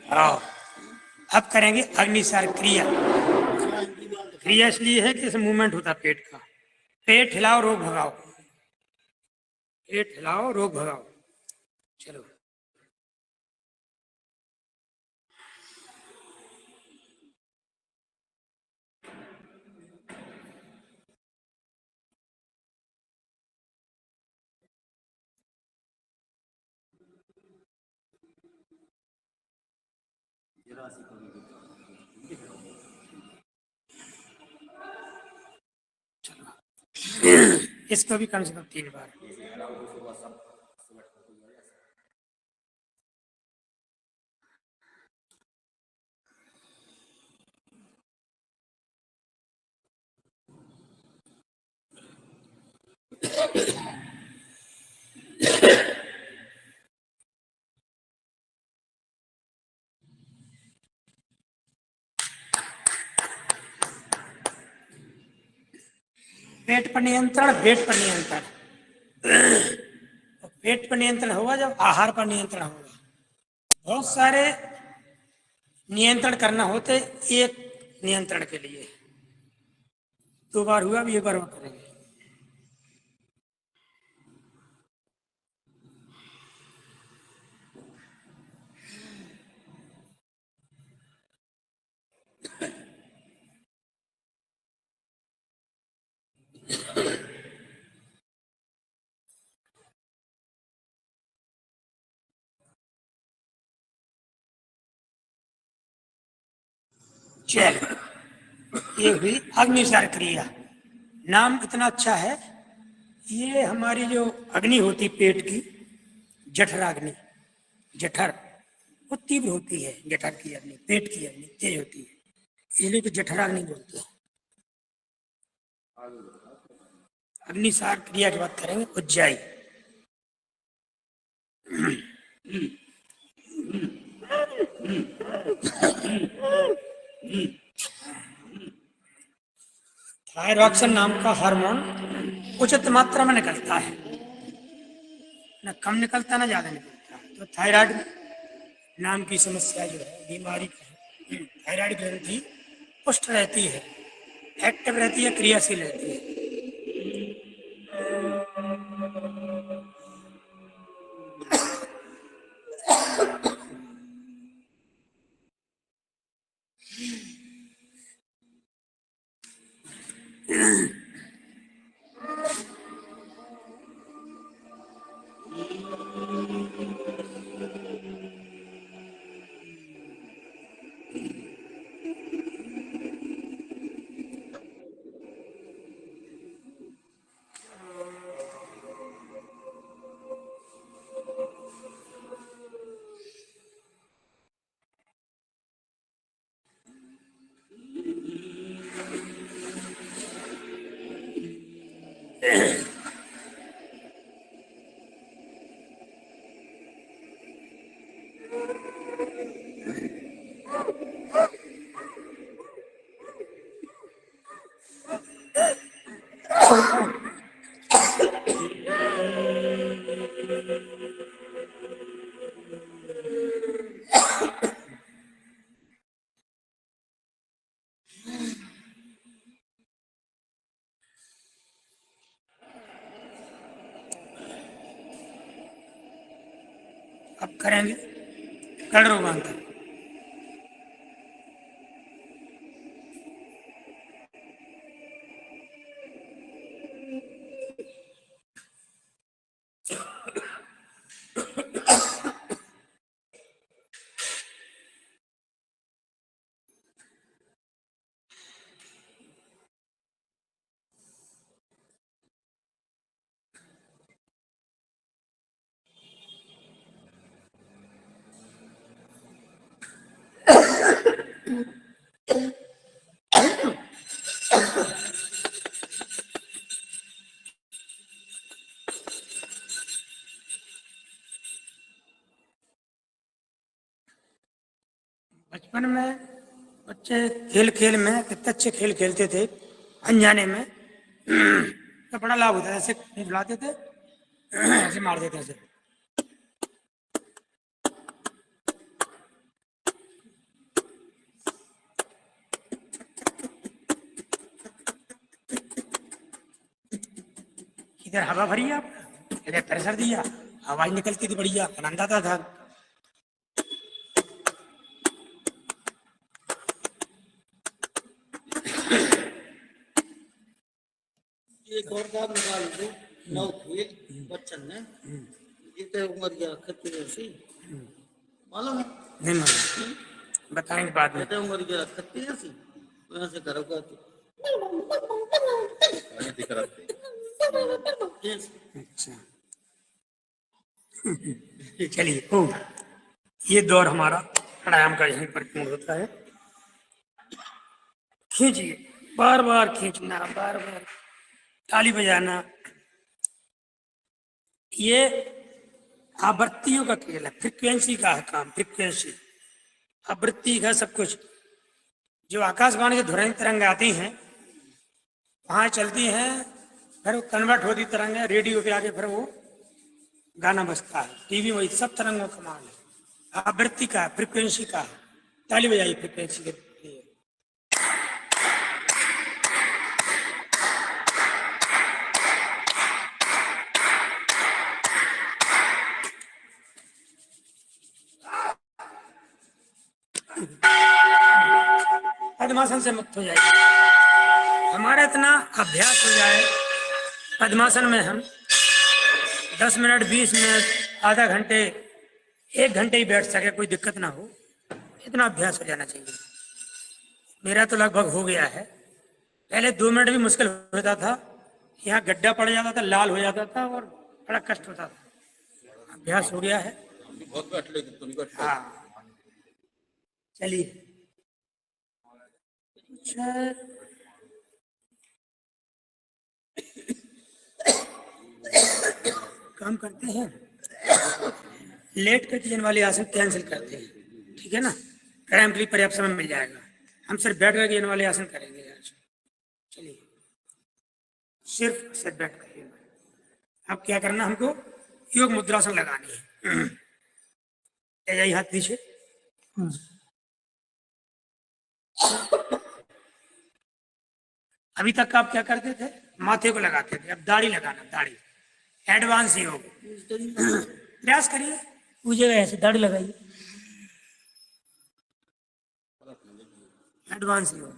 हाँ, अब करेंगे अग्निसार क्रिया। क्रिया इसलिए है कि इसमें मूवमेंट होता है पेट का। पेट हिलाओ, रोग भगाओ, पेट हिलाओ, रोग भगाओ। चलो इसको भी कम से कम 3 बार। पेट पर नियंत्रण, पेट पर नियंत्रण। तो पेट पर नियंत्रण होगा जब आहार पर नियंत्रण होगा। बहुत सारे नियंत्रण करना होते, एक नियंत्रण के लिए 2 बार हुआ, भी 1 बार और करेंगे। चलो, ये हुई अग्निसार क्रिया। नाम इतना अच्छा है। ये हमारी जो अग्नि होती पेट की, जठराग्नि, जठर वो तीव्र होती है। जठर की अग्नि, पेट की अग्नि तेज होती है, इसलिए तो जठराग्नि बोलते हैं। अग्निसार क्रिया की बात करेंगे। उज्जाई, थायरॉक्सिन नाम का हार्मोन उचित मात्रा में निकलता है, न कम निकलता न ज्यादा निकलता। तो थायराइड नाम की समस्या जो है, बीमारी का है, थायराइड ग्रंथि पुष्ट रहती है, एक्टिव रहती है, क्रियाशील रहती है। अब करेंगे कण रूपांतर। बचपन में बच्चे खेल खेल में कितने अच्छे खेल खेलते थे, अनजाने में तो बड़ा लाभ होता है। ऐसे बुलाते थे, ऐसे मार देते थे। इधर हवा भरी आप, इधर प्रेशर दिया, आवाज निकलती थी बढ़िया, आनंद आता था। एक और बात निकाल दो। नौ खेल बच्चन ने जीते उम्र गया खत्ती जैसी मालूम है? नहीं मालूम। बताएंगे बाद में। कहते उम्र के सकती है ऐसी वहां से करो का तो अच्छा चलिए हो, ये दौर हमारा प्राणायाम का यहीं पर पूर्ण होता है। खींचिए, बार बार खींचना, बार बार ताली बजाना, ये आवृत्तियों का खेल है, फ्रिक्वेंसी का है काम, फ्रिक्वेंसी आवृत्ति का सब कुछ। जो आकाशवाणी से ध्वनि तरंग आती हैं वहां चलती हैं, फिर वो कन्वर्ट होती तरंग है रेडियो पे आके, फिर वो गाना बजता है, टीवी में, सब तरंगों का मान है, आवृत्ति का, फ्रिक्वेंसी का। ताली बजाइए फ्रिक्वेंसी के लिए। पद्मासन से मुक्त हो जाए, हमारा इतना अभ्यास हो जाए पद्मासन में, हम 10 मिनट, 20 मिनट, आधा घंटे, 1 घंटे ही बैठ सके, कोई दिक्कत ना हो, इतना अभ्यास हो जाना चाहिए। मेरा तो लगभग हो गया है। पहले 2 मिनट भी मुश्किल होता था, यहाँ गड्ढा पड़ जाता था, लाल हो जाता था और बड़ा कष्ट होता था। अभ्यास हो गया है। बहुत बैठ लेकिन तुम बैठ हाँ चलिए, अच्छा काम करते हैं, लेट कर किचन वाले आसन कैंसिल करते हैं, ठीक है ना, प्राणायाम के लिए पर्याप्त समय मिल जाएगा। हम सिर्फ बैठ कर किचन वाले आसन करेंगे आज। चलिए, सिर्फ सिर बैठ कर। अब क्या करना, हमको योग मुद्रासन लगानी है। ले जाइए हाथ पीछे, अभी तक आप क्या करते थे, माथे को लगाते थे, अब दाढ़ी लगाना, दाढ़ी एडवांस योग। प्रयास करिए, पूछेगा ऐसे दाढ़ी लगाइए, एडवांस योग।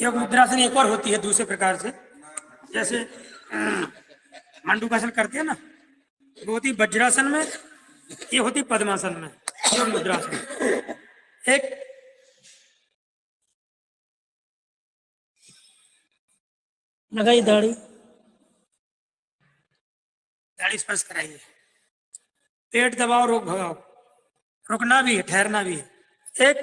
योग मुद्रासन एक और होती है दूसरे प्रकार से, जैसे मंडूकासन करते हैं ना, वो होती वज्रासन में, ये होती पद्मासन में, योग मुद्रासन। एक लगाइए दाढ़ी, दाढ़ी स्पर्श कराइए, पेट दबाओ, रोक भगाओ, रुकना भी है, ठहरना भी है। एक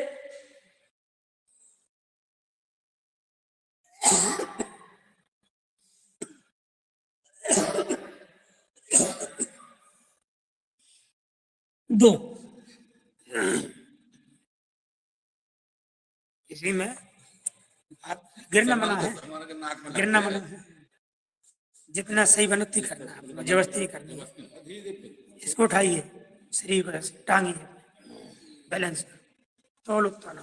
दो, इसी में आप गिरना मना है, गिरना मना है, जितना सही बने उतनी करना है, जबरदस्ती नहीं करनी है। इसको उठाइए, शरीर को ऐसे टांगिए, बैलेंस तोल उताना,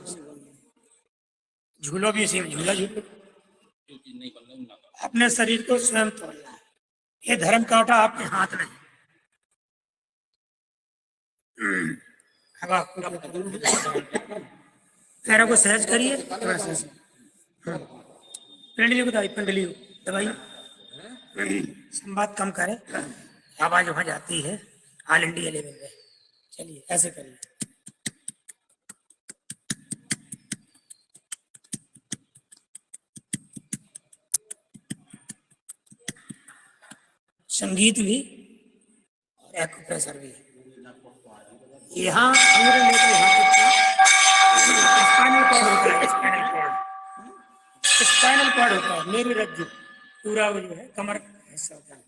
झूलो भी इसी में, झूला झूलो, अपने शरीर को स्वयं तोड़ना है। ये धर्म काटा आपके हाथ नहीं। अब आप पैरों को सहज करिए, थोड़ा सा पिंडली को दबाइए, पिंडली को दबाइए, संवाद कम करें, आवाज वहां जाती है ऑल इंडिया लेवल पे। चलिए ऐसे करिए, संगीत भी और एक्यूप्रेशर भी। यहाँ अंगूठे लेके यहाँ तक स्पाइनल कॉर्ड होता है, स्पाइनल कॉर्ड, स्पाइनल कॉर्ड होता है, मेरी रज्जु पूरा वो जो है कमर का हिस्सा होता है,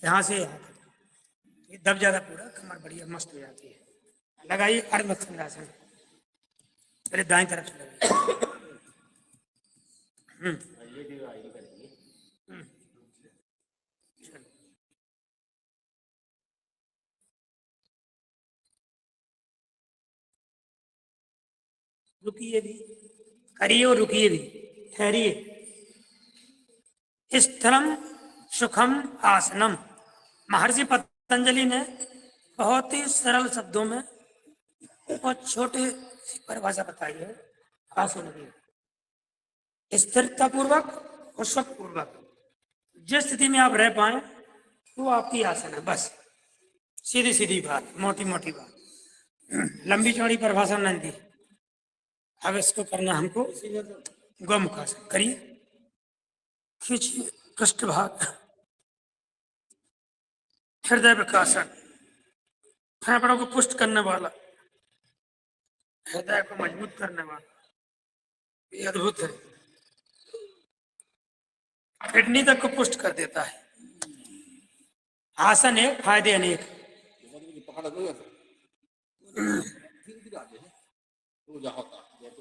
यहाँ से यहाँ तक ये दब जाता पूरा, कमर बढ़िया मस्त हो जाती है। लगाइए अर्ध मत्स्यांगासन, पहले दाएं तरफ से लगाइए। रुकिए भी, करिए और रुकिए भी, ठहरिए। स्थिरम सुखम आसनम, महर्षि पतंजलि ने बहुत ही सरल शब्दों में और छोटे सी परिभाषा बताई है आसन की। स्थिरता पूर्वक और सुख पूर्वक जिस स्थिति में आप रह पाए वो आपकी आसन है, बस सीधी सीधी बात, मोटी मोटी बात, लंबी चौड़ी परिभाषा नहीं दी। अब इसको करना हमको गोमुखासन। करिए, खींचिए पृष्ठभाग, हृदय विकासन, फेफड़ों को पुष्ट करने वाला, हृदय को मजबूत करने वाला, ये अद्भुत है। किडनी तक को पुष्ट कर देता है। आसन एक, फायदे अनेक।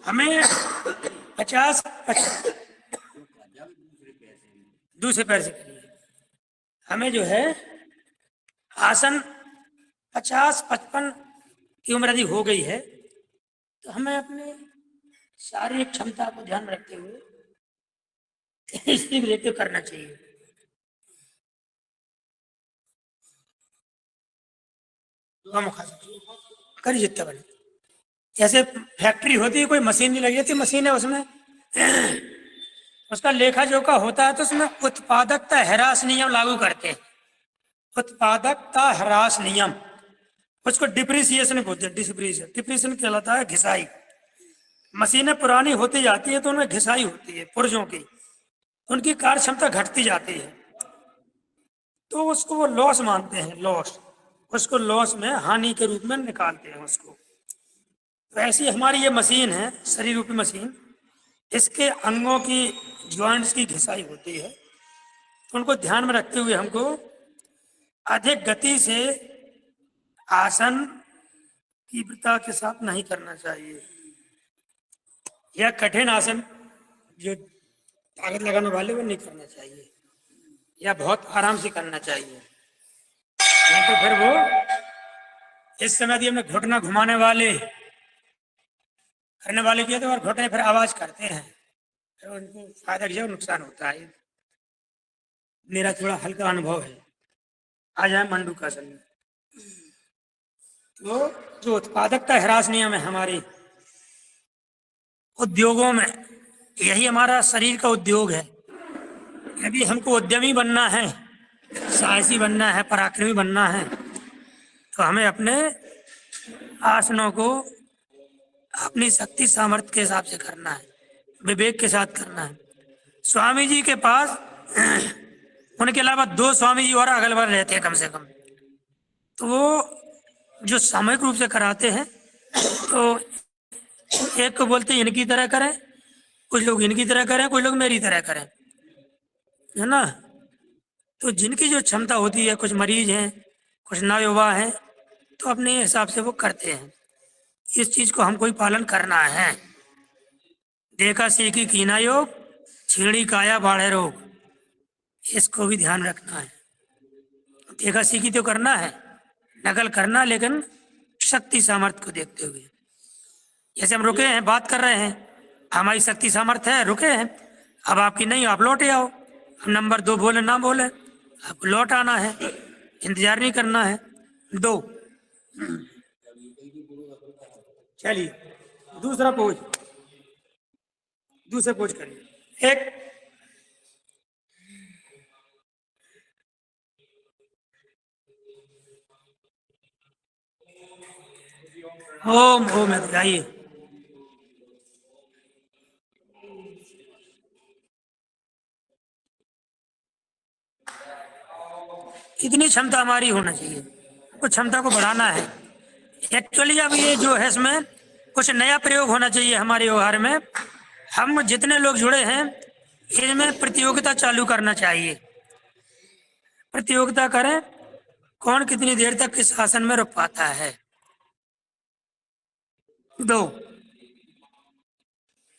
हमें 50 दूसरे पैर से करिए। हमें जो है आसन 50-55 की उम्र यदि हो गई है तो हमें अपने शारीरिक क्षमता को ध्यान में रखते हुए इसलिए रिलेटिव करना चाहिए। करिए जितना बने। जैसे फैक्ट्री होती है, कोई मशीन नहीं लगी होती, मशीन है, उसमें उसका लेखा जोखा होता है, तो उसमें उत्पादकता ह्रास नियम लागू करते हैं। उत्पादकता ह्रास नियम, उसको डिप्रिसिएशन बोलते हैं। डिप्रिसिएशन कहलाता है घिसाई। मशीनें पुरानी होती जाती है तो उनमें घिसाई होती है, पुर्जों की, उनकी कार्य क्षमता घटती जाती है, तो उसको वो लॉस मानते हैं, लॉस। उसको लॉस में, हानि के रूप में निकालते हैं उसको। तो ऐसी हमारी ये मशीन है, शरीर रूपी मशीन, इसके अंगों की ज्वाइंट्स की घिसाई होती है। तो उनको ध्यान में रखते हुए हमको अधिक गति से आसन तीव्रता के साथ नहीं करना चाहिए। यह कठिन आसन जो ताकत लगाने वाले वो नहीं करना चाहिए, या बहुत आराम से करना चाहिए। नहीं तो फिर वो इस समय यदि हमने घुटना घुमाने वाले करने वाले किए तो और घुटने फिर आवाज करते हैं, फिर उनको फायदा की जगह नुकसान होता है। मेरा थोड़ा हल्का अनुभव है। आ जाए मंडूकासन में। तो जो उत्पादकता ह्रास नियम है हमारे उद्योगों में, यही हमारा शरीर का उद्योग है। यदि हमको उद्यमी बनना है, साहसी बनना है, पराक्रमी बनना है, तो हमें अपने आसनों को अपनी शक्ति सामर्थ्य के हिसाब से करना है, विवेक के साथ करना है। स्वामी जी के पास उनके अलावा 2 स्वामी जी और अगल बगल रहते हैं कम से कम। तो वो जो सामूहिक रूप से कराते हैं, तो एक को बोलते हैं इनकी तरह करें, कुछ लोग इनकी तरह करें, कुछ लोग मेरी तरह करें, है ना। तो जिनकी जो क्षमता होती है, कुछ मरीज हैं, कुछ नवयुवा हैं, तो अपने हिसाब से वो करते हैं। इस चीज को हमको ही पालन करना है। देखा सीखी कीना योग, छीड़ी काया बाढ़े रोग, इसको भी ध्यान रखना है। देखा सीखी तो करना है, नकल करना, लेकिन शक्ति सामर्थ्य को देखते हुए। जैसे हम रुके हैं, बात कर रहे हैं, हमारी शक्ति सामर्थ्य है, रुके हैं, अब आपकी नहीं, आप लौटे आओ। हम नंबर 2 बोले ना बोले, आपको लौट आना है, इंतजार नहीं करना है। 2 चलिए दूसरा पोज, दूसरा पोज करिए। 1 ओम ओम है, जाइए। इतनी क्षमता हमारी होना चाहिए, कुछ क्षमता को बढ़ाना है। एक्चुअली अब ये जो है, इसमें कुछ नया प्रयोग होना चाहिए हमारे व्यवहार में। हम जितने लोग जुड़े हैं, इनमें प्रतियोगिता चालू करना चाहिए। प्रतियोगिता करें, कौन कितनी देर तक किस आसन में रुक पाता है। 2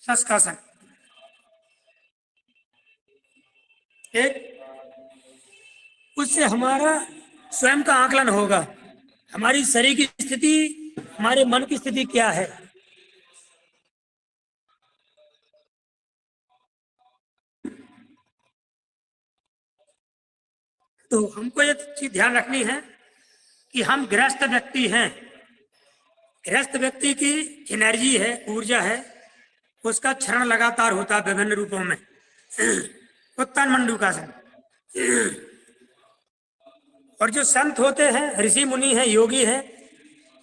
शस्कासन। 1 उससे हमारा स्वयं का आकलन होगा, हमारी शरीर की स्थिति, हमारे मन की स्थिति क्या है। तो हमको ये चीज ध्यान रखनी है कि हम गृहस्थ व्यक्ति हैं। गृहस्थ व्यक्ति की एनर्जी है, ऊर्जा है, उसका क्षरण लगातार होता है विभिन्न रूपों में। उत्तन मंडूकासन, और जो संत होते हैं, ऋषि मुनि हैं, योगी हैं,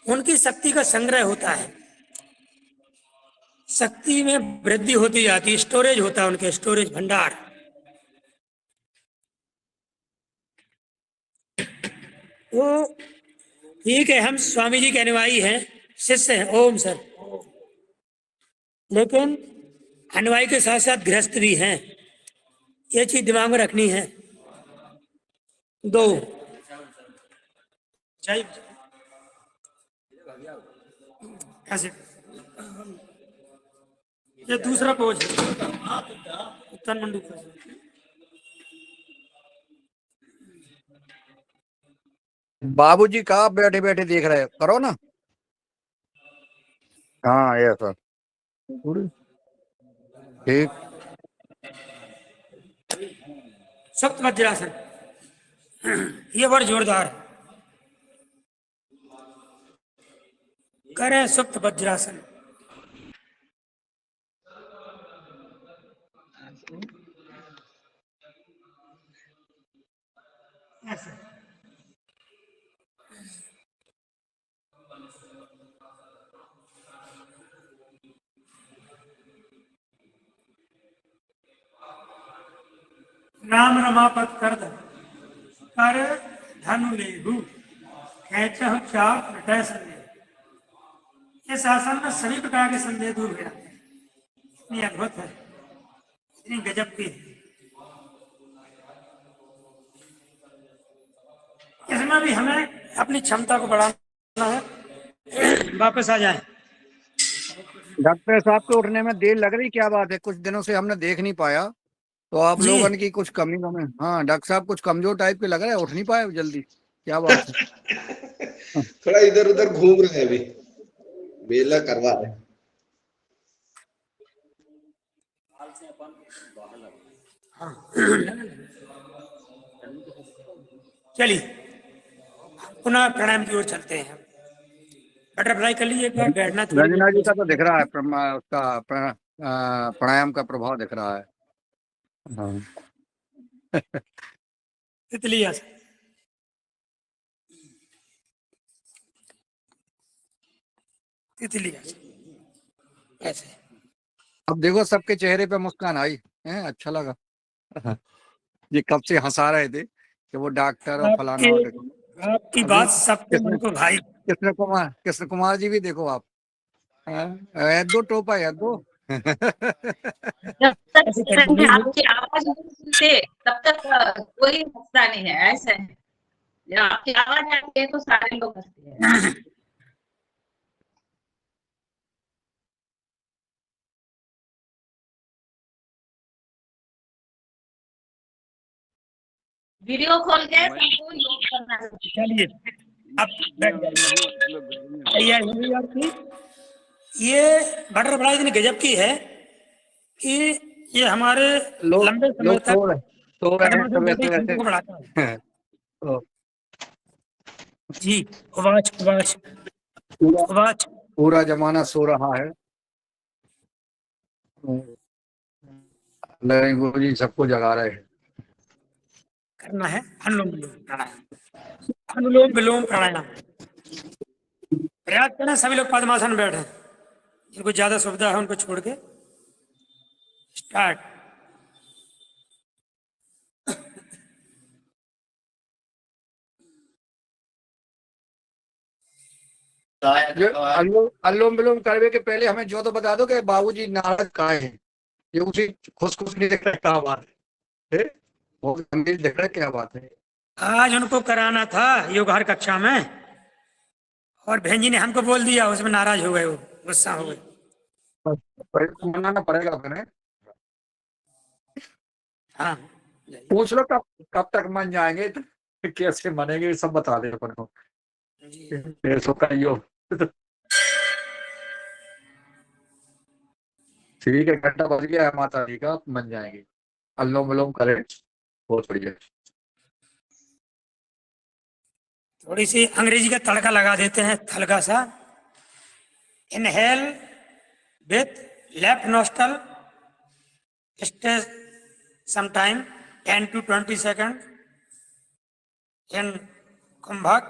उनकी शक्ति का संग्रह होता है, शक्ति में वृद्धि होती जाती है, स्टोरेज होता है उनके, स्टोरेज भंडार। तो ठीक है, हम स्वामी जी के अनुयायी हैं, शिष्य हैं, ओम सर, लेकिन अनुयायी के साथ साथ गृहस्थ भी हैं, ये चीज दिमाग में रखनी है। दो चाहिए ऐसे, ये दूसरा पोज है, तन मंडू का। बाबूजी कहाँ बैठे बैठे देख रहे हैं, करो ना। हाँ ये सर, ठीक। सप्त वज्रासन, ये बड़ा जोरदार है। करें सुप्त वज्रासन। ऐसे राम रमापत कर धनु लेहु खेचहु चाप रटय संदेह। इस आसन में सभी प्रकार के संदेह दूर हो जाते हैं। इतनी अद्भुत है, इतनी गजब की है। इसमें भी हमें अपनी क्षमता को बढ़ाना है। वापस आ जाए। डॉक्टर साहब को उठने में देर लग रही, क्या बात है? कुछ दिनों से हमने देख नहीं पाया, तो आप जी। लोगों की कुछ कमी हमें। हाँ डॉक्टर साहब कुछ कमजोर टाइप के लग रहे हैं, उठ नहीं पाए जल्दी, क्या बात है? थोड़ा इधर उधर घूम रहे हैं, अभी बेला करवा रहे हैं। चलिए पुनः प्राणायाम की ओर चलते हैं। बटरफ्लाई कर लीजिए एक बार, बैठना रंजना जी का तो दिख रहा है उसका प्राणायाम का प्रभाव दिख रहा है। हाँ। तितली आसन। तितली आसन ऐसे। अब देखो सबके चेहरे पे मुस्कान आई है, अच्छा लगा। ये कब से हंसा रहे थे कि वो डॉक्टर और फलाना और आपकी बात सबके मन को भाई। कृष्ण कुमार जी भी देखो आप, दो टोपा है दो। जब तक आपकी आवाज नहीं सुनते तब तक कोई हंसता नहीं है, ऐसा है। जब आपकी आवाज आती है तो सारे लोग हंसते हैं। वीडियो खोल के सबको योग करना है। चलिए अब तैयार हुई आपकी। ये बटरफ्लाई इतनी गजब की है कि ये हमारे लंबे समय तक लोग को बढ़ाता है। तो जी उवाच उवाच उवाच। पूरा जमाना सो रहा है, गुरु जी सबको जगा रहे हैं। करना है अनुलोम विलोम प्राणायाम, अनुलोम विलोम प्राणायाम। प्रयास करें सभी लोग पद्मासन बैठे, जिनको ज्यादा सुविधा है उनको छोड़ के स्टार्ट। अनुलोम विलोम करने के पहले हमें जो तो बता दो कि बाबूजी नाराज कहाँ हैं? ये उसी खुश नहीं दिख रहा, क्या बात है? वो गंभीर दिख रहा है, क्या बात है? आज उनको कराना था योगहर कक्षा में, और बहन जी ने हमको बोल दिया, उसमें नाराज हो गए, वो गुस्सा हो गए। मनाना पड़ेगा फिर। हाँ पूछ लो कब तक मन जाएंगे, तो कैसे मनेंगे, सब बता दे अपन को। ठीक है, घंटा बज गया है माता जी का, मन जाएंगे। अनुलोम विलोम करें, बहुत बढ़िया। थोड़ी सी अंग्रेजी का तड़का लगा देते हैं, हल्का सा। Inhale with left nostril, stay some time 10 to 20 seconds in kumbhak,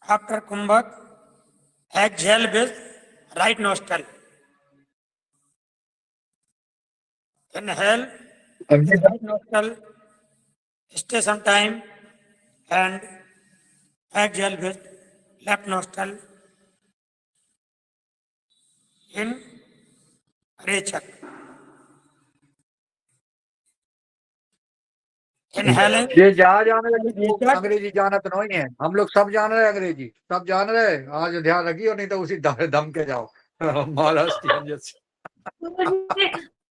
after kumbhak exhale with right nostril. Inhale with right nostril, stay some time, and exhale with left nostril in Rechak. Inhaling ये जहाँ जाने लगी तो Rechak, अंग्रेजी जाना तो नहीं है, हम लोग सब जान रहे हैं अंग्रेजी, सब जान रहे हैं। आज ध्यान रखिए और नहीं तो उसी दम के जाओ महाराष्ट्र जैसे। मुझे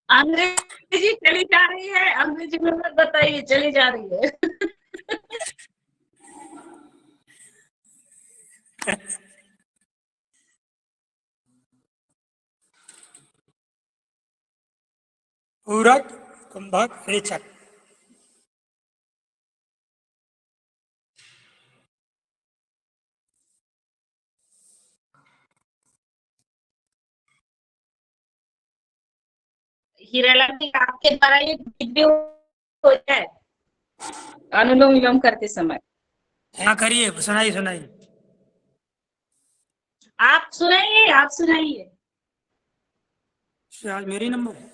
अंग्रेजी चली जा रही है, अंग्रेजी में मत बताइए, चली जा रही है। पूरक, कुंभक, रेचक। हीरालाल जी, आपके द्वारा ये वीडियो हो जाए अनुलोम विलोम करते समय। हाँ करिए, सुनाइए सुनाइए। आप सुनाइए, आप सुनाइए। आज मेरी नंबर है,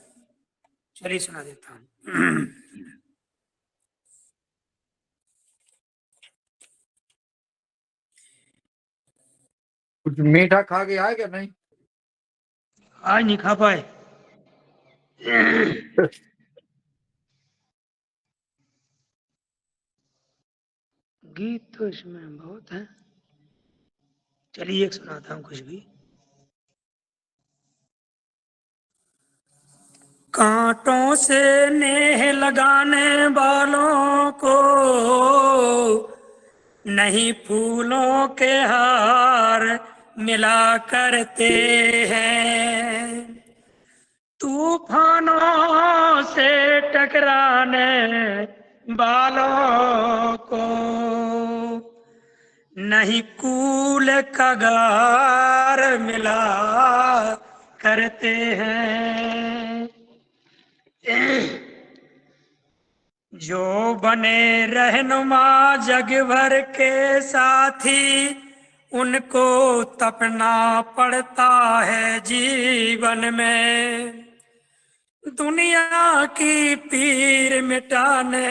चलिए सुना देता हूँ। कुछ मीठा खा के आए क्या? नहीं आज नहीं खा पाए। गीत तो इसमें बहुत है, चलिए एक सुनाता हूँ कुछ भी। कांटों से नेह लगाने वालों को नहीं फूलों के हार मिला करते हैं, तूफानों से टकराने वालों को नहीं कूल कगार मिला करते हैं। जो बने रहनुमा जग भर के साथी, उनको तपना पड़ता है जीवन में, दुनिया की पीर मिटाने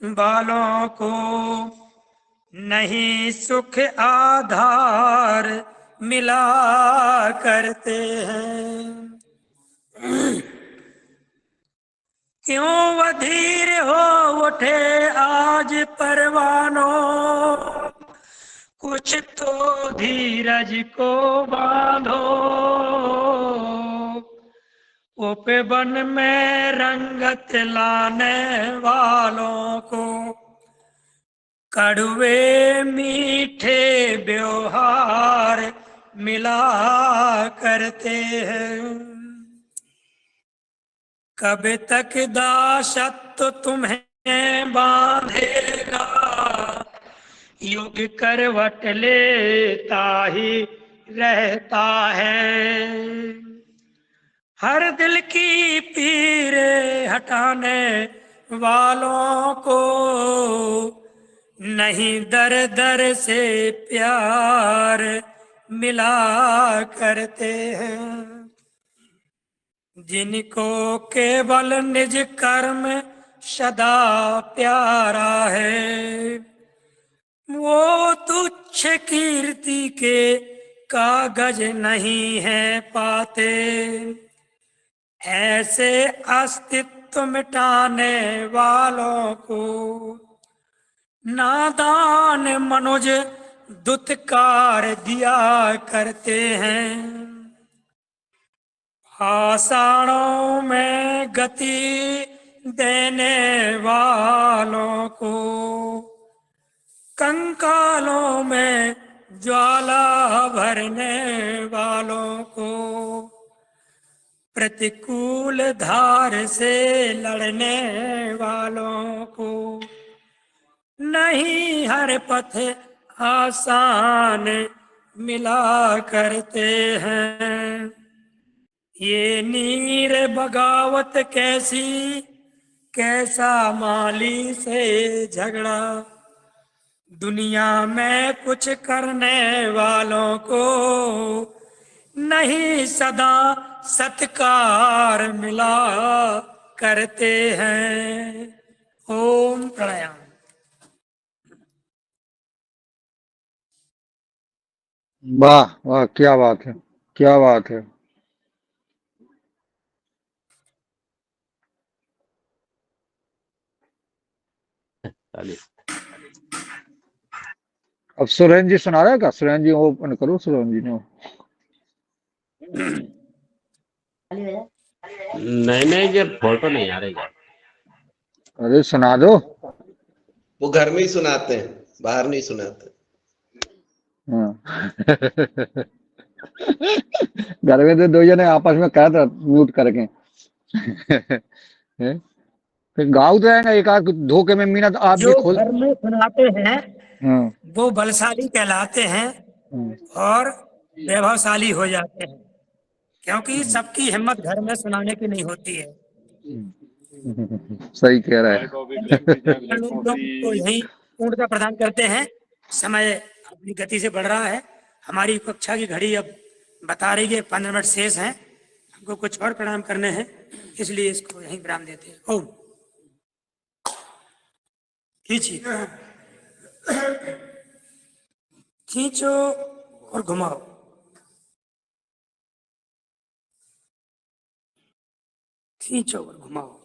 वालों को नहीं सुख आधार मिला करते हैं। क्यों वधीर हो उठे आज परवानों, कुछ तो धीरज को बांधो, उपवन में रंगत लाने वालों को कड़वे मीठे व्यवहार मिला करते हैं। कब तक दासत्व तुम्हें बांधेगा, युग करवट लेता ही रहता है, हर दिल की पीर हटाने वालों को नहीं दर दर से प्यार मिला करते हैं। जिनको केवल निज कर्म सदा प्यारा है, वो तुच्छ कीर्ति के कागज नहीं है पाते, ऐसे अस्तित्व मिटाने वालों को नादान मनुज दुत्कार दिया करते हैं। आषाढ़ों में गति देने वालों को कंकालों में ज्वाला भरने वालों को प्रतिकूल धार से लड़ने वालों को नहीं हर पथ आसान मिला करते हैं। ये नीर बगावत कैसी, कैसा माली से झगड़ा, दुनिया में कुछ करने वालों को नहीं सदा सत्कार मिला करते हैं। ओम प्राणायाम। वाह वाह, क्या बात है, क्या बात है। चालीस। अब सुरेंद्र जी सुना रहा है क्या? सुरेंद्र जी ओपन करो, सुरेंद्र जी ने। नहीं नहीं, ये फोटो नहीं आ रही। अरे सुना दो। वो घर में ही सुनाते हैं, बाहर नहीं सुनाते। हाँ। घर में तो दो जने आपस में कहा था म्यूट करके। हैं? फिर गाँव तो रहेगा एक आध धोखे में मीना, तो आप भी जो खोल। घर में सुनाते हैं हाँ। वो बलशाली कहलाते हैं और वैभवशाली हो जाते हैं, क्योंकि सबकी हिम्मत घर में सुनाने की नहीं होती है। सही कह रहा है। लोग तो यही पूर्णता प्रदान करते हैं। समय अपनी गति से बढ़ रहा है। हमारी कक्षा की घड़ी अब बता रही है 15 मिनट शेष हैं। हमको कुछ और प्रणाम करने हैं, इसलिए इसको यहीं विराम देते हैं। ओम। खींचिए, खींचो और घुमाओ। खींचो और घुमाओ।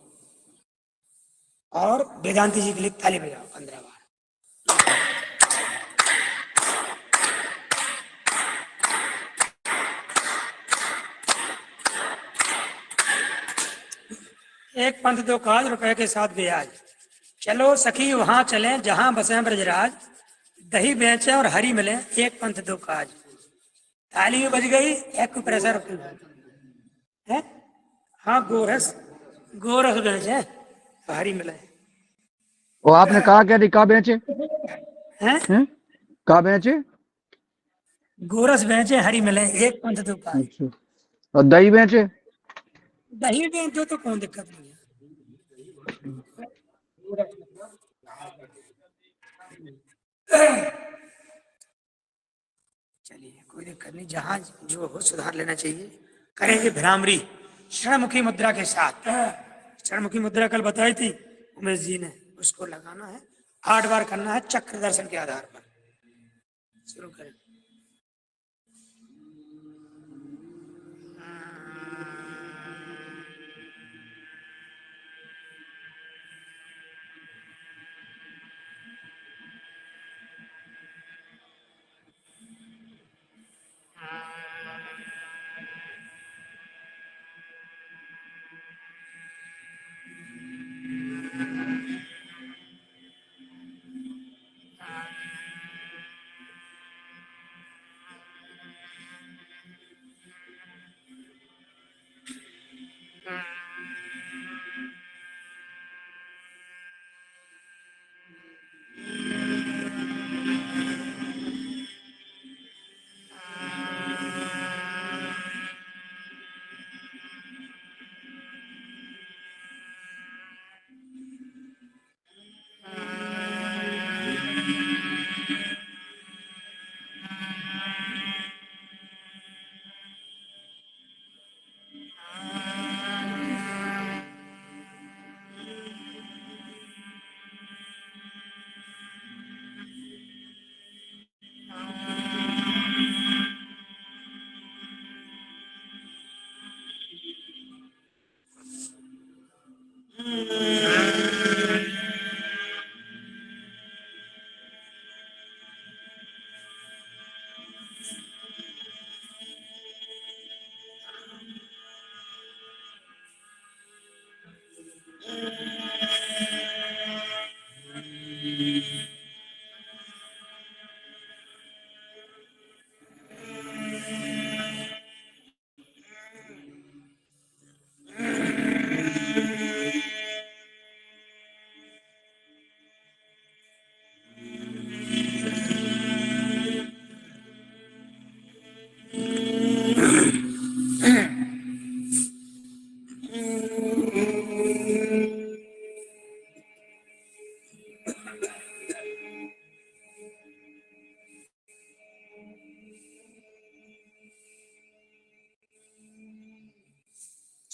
और वेदांति जी के लिए ताली बजाओ 15 बार। एक पंथ दो काज, रुपए के साथ ब्याज। चलो सखी वहां चलें जहां बसे ब्रजराज, दही बेचे और हरी मिले, एक पंथ दो काज। ताली भी बज गई, एक को प्रेशर है। हाँ, गोरस गोरस बेचे हरी मिले। वो आपने कहा क्या थी, कहाँ बेचे हैं? हैं? कहाँ बेचे? गोरस बेचे हरी मिले, एक पंथ दो काज। अच्छा। और दही बेचे? दही बेचो तो कौन दिक्कत नहीं है। चलिए, कोई दिक्कत नहीं, जहां जो हो सुधार लेना चाहिए। करेंगे भ्रामरी क्षणमुखी मुद्रा के साथ। क्षणमुखी मुद्रा कल बताई थी उमेश जी ने, उसको लगाना है 8 बार करना है चक्र दर्शन के आधार पर। शुरू करें।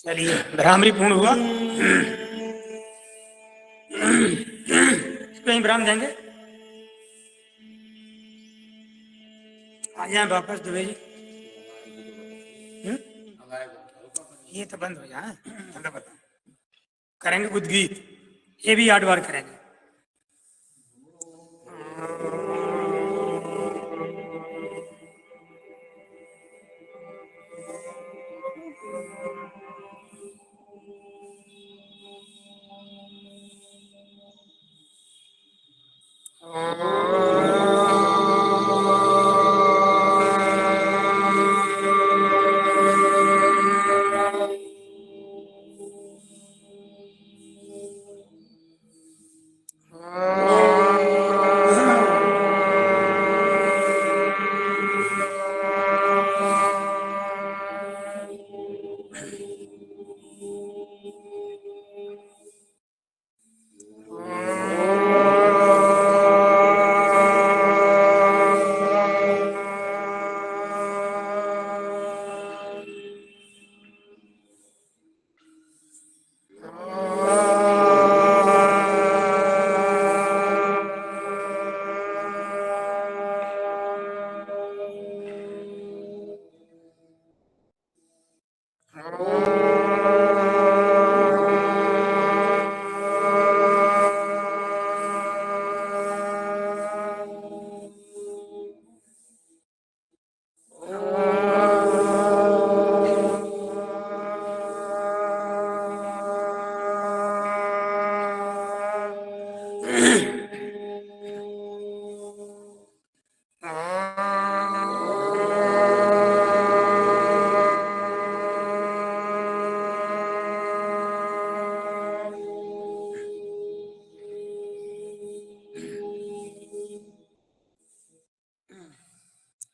चलिए भ्रामरी पूर्ण हुआ। कहीं भ्राम देंगे, आ जाए वापस दुबे जी। ये तो बंद हो जाए, चलो बताओ। करेंगे उद्गीत, ये भी 8 बार करेंगे।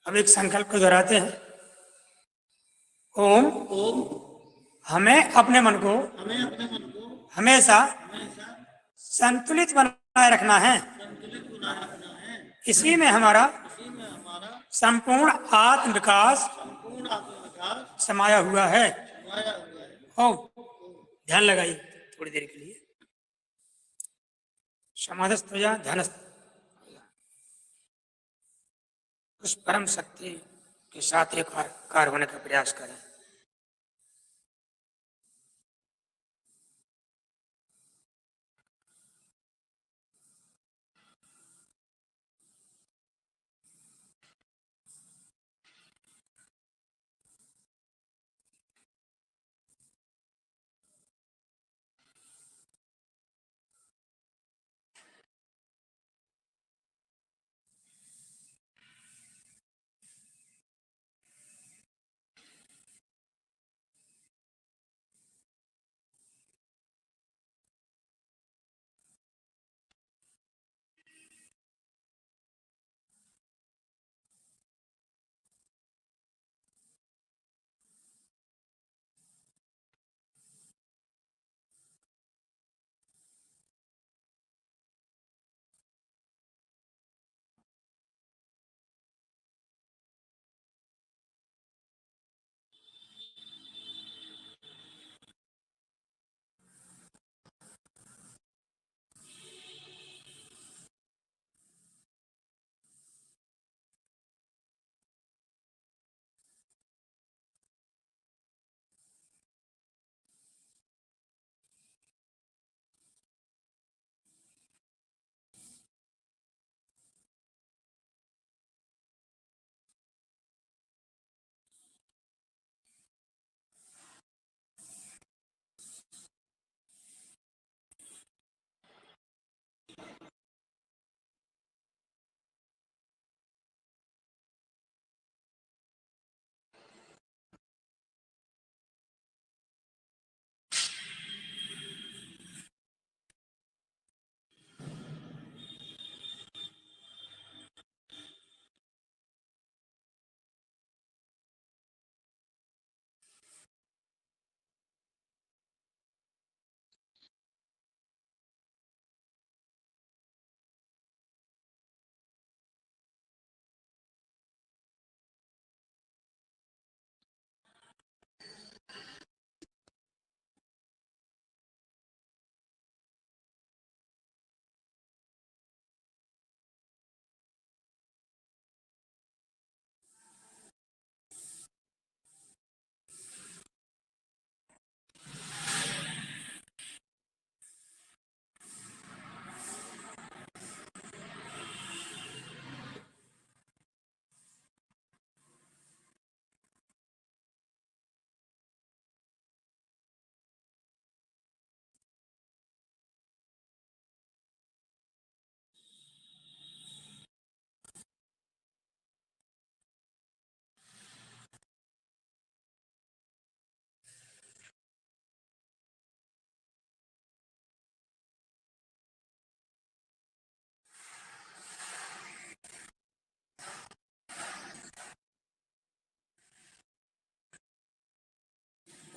अब एक संकल्प को दोहराते हैं। ओम हमें अपने मन को हमेशा संतुलित बनाए रखना है। इसी में हमारा संपूर्ण आत्म विकास समाया हुआ है। ओम ध्यान लगाइए थोड़ी देर के लिए। समाधस्थ हो जाए, ध्यानस्थ उस परम शक्ति के साथ एक कार होने का प्रयास करें।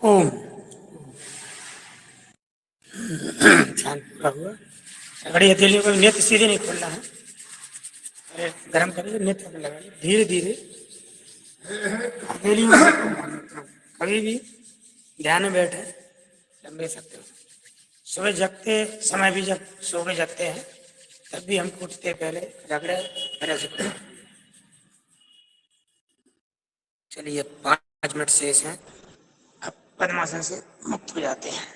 ओम। ध्यान पूरा हुआ। घड़ी हथेलियों को नेत्र सीधे नहीं खोलना है, अरे गर्म करिए, नेत्र में लगाइए धीरे धीरे हथेलियों में। कभी भी ध्यान में बैठे लंबे सकते हो। सुबह जगते समय भी जब सो के जगते हैं तब भी हम उठते पहले रगड़े मेरे सकते हैं। चलिए 5 मिनट शेष हैं, अब पद्मासन से मुक्त हो जाते हैं।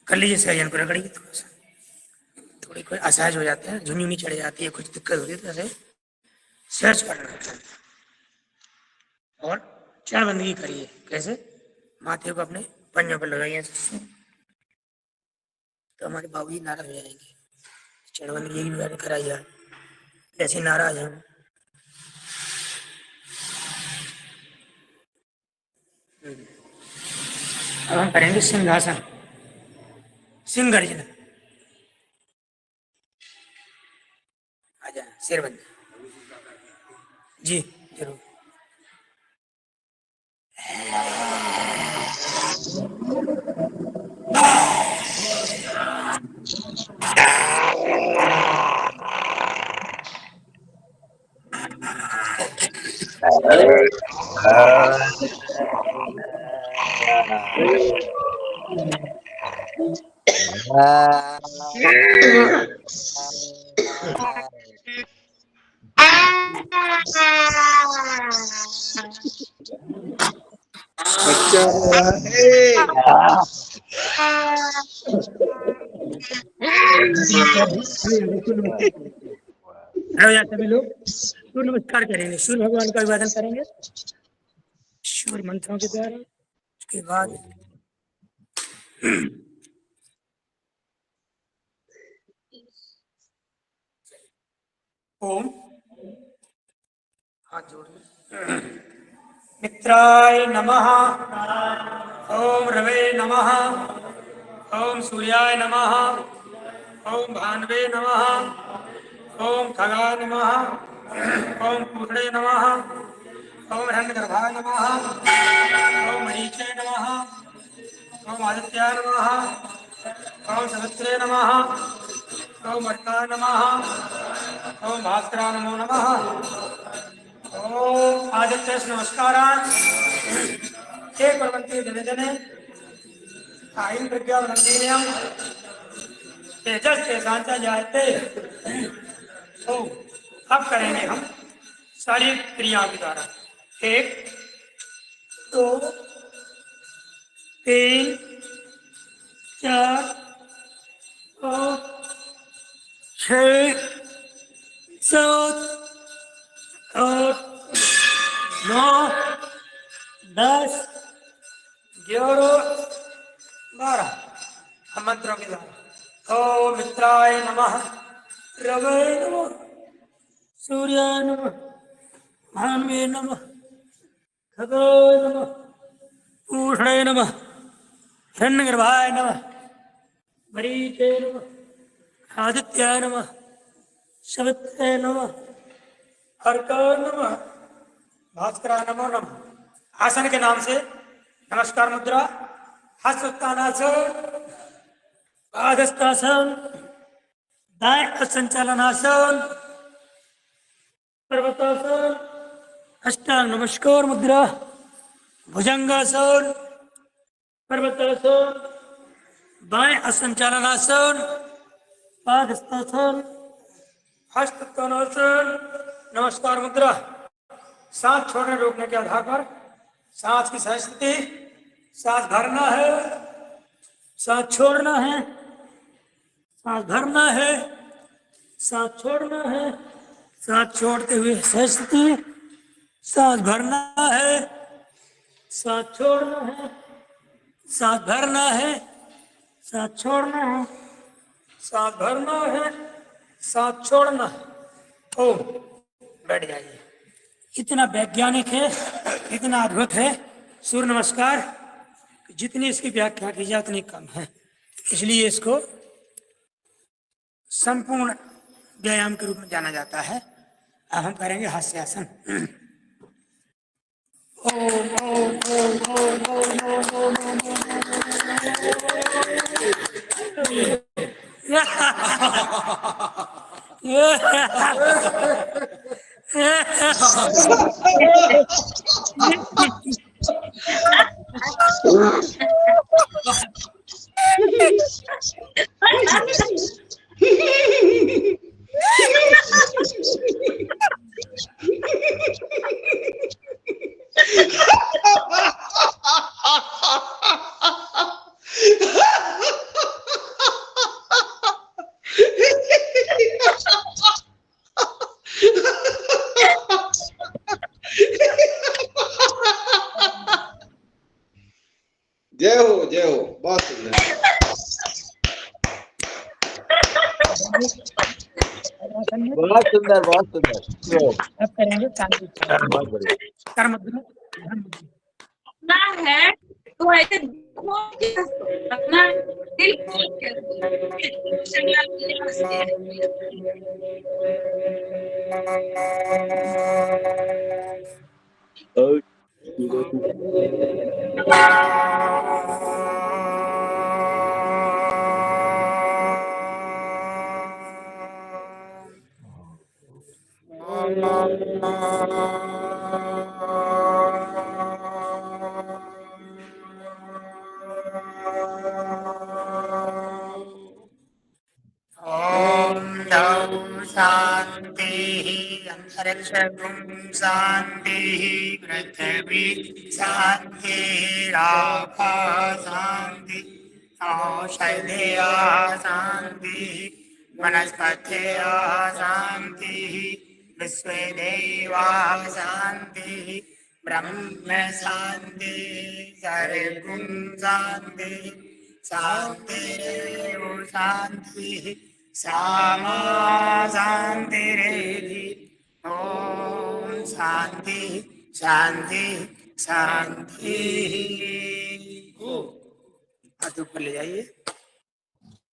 कर लीजिए सहजन को, रगड़िए थोड़ा सा, थोड़ी कोई असहज हो जाते हैं, झुनझुनी चढ़ जाती है, कुछ दिक्कत होती है तो ऐसे सर्च करना होता है। और चरणबंदगी करिए। कैसे? माथे को अपने पंजों पर लगाइए तो हमारे बाबूजी नाराज हो जाएंगे। चरणबंदगी की भी कराइए आप, ऐसे नाराज हैं। अब हम करेंगे सिंहासन, सिंह गर्जन। आ जाए शेरबंदी जी, जरूर। बच्चा रो रहा है। सभी लोग सूर्य नमस्कार करेंगे, सूर्य भगवान का अभिवादन करेंगे सूर्य मंत्रों के द्वारा। उसके बाद ओम, हाथ जोड़िए। मित्राय नमः, ओम रवे नमः, ओम सूर्याय नमः, ओम भानवे नमः, ओम खगाय नमः, ओम पूषणे नमः, ओम हिरण्यगर्भाय नमः, ओम मरीचे नमः, ओम आदित्याय नमः, ओम सवित्रे नमः, ओम अर्काय नमः, ओम भास्कराय नमो नमः, ओम आदित्य नमस्कारान् एक प्रवंती जने जने आयु प्रज्ञा नंदीयम तेजस के सांचा जाते। तो अब करेंगे हम सारी क्रियाओं के द्वारा। 1 2 3 4 5 6 7 8 9 10 11 12 हम मंत्रों के द्वारा। ओम मित्राय नमः, रवे नमः, सूर्याय नमः, भानवे नमः, खगाय नमः, पूषणे नमः, हिरण्यगर्भाय नमः, मरीचे नमः, आदित्याय नमः, सवित्रे नमः, अर्काय नमः, भास्कराय नमो नमः। आसन के नाम से नमस्कार मुद्रा, हस्तोत्तानासन, पादहस्तासन, दाएं असंचालनासन, पर्वतासन, अष्टांग नमस्कार मुद्रा, भुजंगासन, पर्वतासन, बाएं असंचालनासन, पादहस्तासन, हस्तोत्तानासन, नमस्कार मुद्रा। सांस छोड़ने रोकने के आधार पर सांस की सही स्थिति, सांस भरना है, सांस छोड़ना है, सांस भरना है, सांस छोड़ना है, सांस छोड़ते हुए सही स्थिति, सांस भरना है, सांस छोड़ना है, सांस भरना है, सांस छोड़ना है, सांस भरना है, सांस छोड़ना है। ओम, बैठ जाइए। इतना वैज्ञानिक है, इतना अद्भुत है सूर्य नमस्कार, जितनी इसकी व्याख्या की जाए उतनी कम है। इसलिए इसको संपूर्ण व्यायाम के रूप में जाना जाता है। अब हम करेंगे हास्यासन। ओम ओम ओम ओम ओम ओम ओम जय हो जय हो, बहुत सुंदर। बहुत सुंदर बहुत सुंदर। अब करेंगे शांति बहुत बढ़िया। कर्म ध्यान। अपना है तो ऐसे खोल के हंसो, अपना दिल खोल के हंसो, शंगलाल के हंसते हैं। ओम द्यौः शांति अंतरिक्षं शांति पृथ्वी शांति रापः शांति औषधयः शांति वनस्पतयः शांति विश्वे देवाः शांति ब्रह्म शांति सर्वं शांति शांतिरेव शांति सामा शांतिरेधि। ओम शांति शांति शांति। हाथ ऊपर ले जाइए,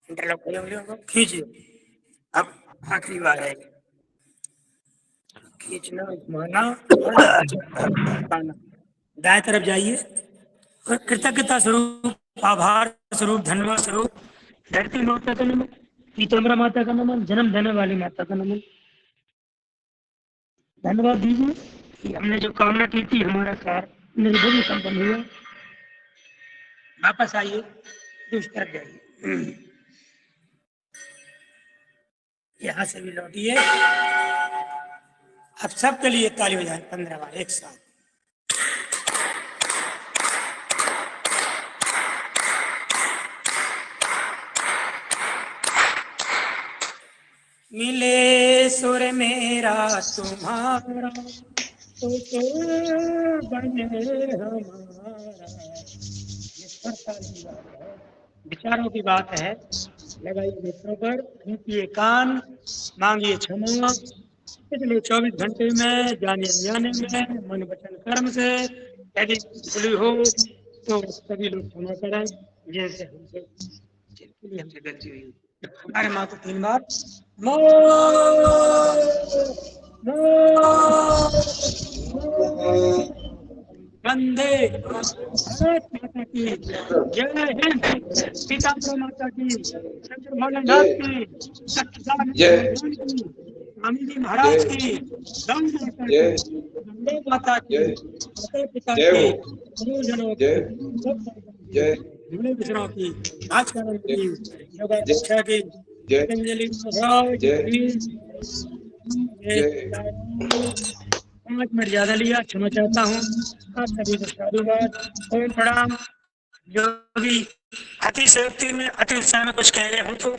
इंटरलॉक करिए, उंगलियों को खींचिए। अब आखिरी बार है, खींचना, घुमाना और हटाना। दाएं तरफ जाइए और कृतज्ञता स्वरूप, आभार स्वरूप, धन्यवाद स्वरूप धरती माता का नमन, पीताम्बरा माता का नमन, जन्म देने वाली माता का नमन। धन्यवाद दीजिए कि हमने जो कामना की थी हमारा कार्य निर्विघ्न संपन्न हुआ। वापस आइए, दूसरी तरफ जाइए, यहाँ से भी लौटिए। अब सबके लिए ताली बजाएं 15 बार एक साथ। मिले सुर मेरा तुम्हारा तो सुर बने हमारा। विचारों की बात है, लगाइए नेत्रों पर, खींचिए कान, मांगिए क्षमा। पिछले 24 घंटे में जाने अनजाने में मन वचन कर्म से यदि भूली हो तो सभी लोग क्षमा करें, जैसे हमसे जिनके लिए हमसे गलती हुई। हमारे माँ को 3 बार मो वंदे भारत माता की जय हिंद, पीताम्बरा माता की, शंकर भोलेनाथ की, सच्चिदानंद भगवान की, स्वामी जी महाराज की, गौ माता की, वंदे माता की, माता पिता की, गुरुजनों की, जुड़े विषयों की, आचरण की, योगाध्यक्षा की, पतंजलि महाराज की। 5 मिनट ज्यादा लिया, क्षमा चाहता हूँ आप सभी को। साधुवाद, ओम प्रणाम। जो भी अतिशयोक्ति में, अति उत्साह में कुछ कह रहे हो तो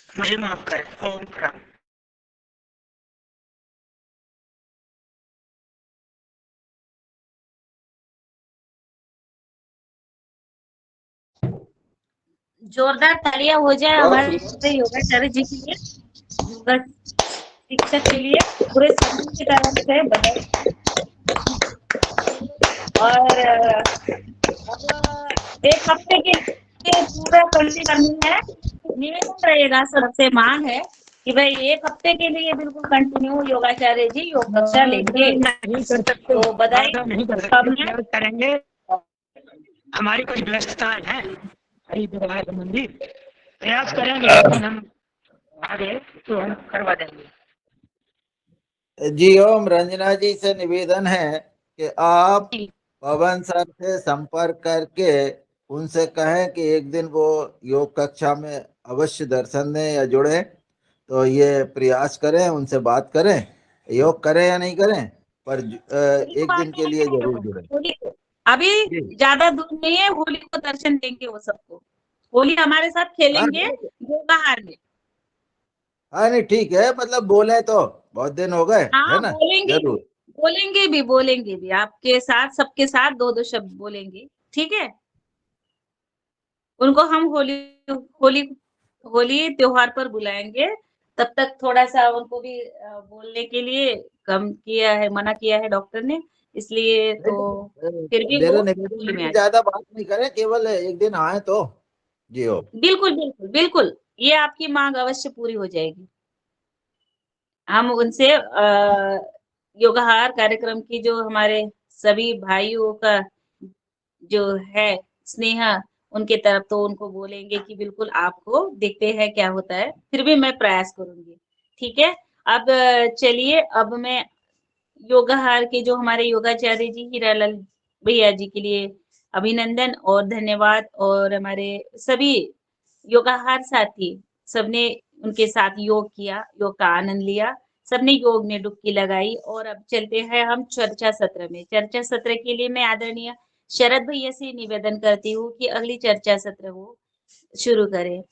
मुझे माफ करें। ओम प्रणाम। जोरदार तालियां हो जाए हमारे योगाचार्य जी के लिए, योगा शिक्षक के लिए, पूरे समूह की तरफ से बधाई। और एक हफ्ते के लिए पूरा कंटिन्यू करनी है, निवेदन रहेगा, सबसे मांग है कि भाई एक हफ्ते के लिए बिल्कुल कंटिन्यू योगाचार्य जी योग कक्षा लेंगे। नहीं कर सकते, तो बधाई। वादा नहीं कर कब सकते, है? प्रयास करेंगे। हमारी कुछ व्यस्तताएं हैं हरि विवाह संबंधी, प्रयास करेंगे लेकिन हम आगे तो हम करवा देंगे। जी ओम, रंजना जी से निवेदन है कि आप पवन सर से संपर्क करके उनसे कहें कि एक दिन वो योग कक्षा में अवश्य दर्शन दें या जुड़े, तो ये प्रयास करें, उनसे बात करें, योग करें या नहीं करें, पर एक दिन के लिए जरूर जुड़े। होली को अभी ज्यादा दूर नहीं है, होली को दर्शन देंगे वो सबको। होली हमारे साथ खेलेंगे योगाहार में। हाँ नहीं ठीक है, मतलब बोले तो बहुत दिन हो गए, है हाँ ना, बोलेंगे भी, जरूर। बोलेंगे भी आपके साथ, सबके साथ दो दो शब्द बोलेंगे, ठीक है। उनको हम होली होली होली त्योहार पर बुलाएंगे। तब तक थोड़ा सा उनको भी बोलने के लिए कम किया है, मना किया है डॉक्टर ने, इसलिए तो फिर भी वो मेरा निवेदन होली है में कि आ ज्यादा बात नहीं करें, केवल एक दिन आए तो। जी हो। बिल्कुल बिल्कुल बिल्कुल, ये आपकी मांग अवश्य पूरी हो जाएगी। हम उनसे योगाहार कार्यक्रम की जो हमारे सभी भाइयों का जो है स्नेह, उनके तरफ तो उनको बोलेंगे कि बिल्कुल आपको देखते हैं क्या होता है, फिर भी मैं प्रयास करूंगी, ठीक है। अब चलिए, अब मैं योगाहार के जो हमारे योगाचार्य जी हीरालाल भैया जी के लिए अभिनंदन और धन्यवाद, और हमारे सभी योगाहार साथी सबने उनके साथ योग किया, योग का आनंद लिया, सबने योग में डुबकी लगाई। और अब चलते हैं हम चर्चा सत्र में। चर्चा सत्र के लिए मैं आदरणीय शरद भैया से निवेदन करती हूँ कि अगली चर्चा सत्र वो शुरू करें।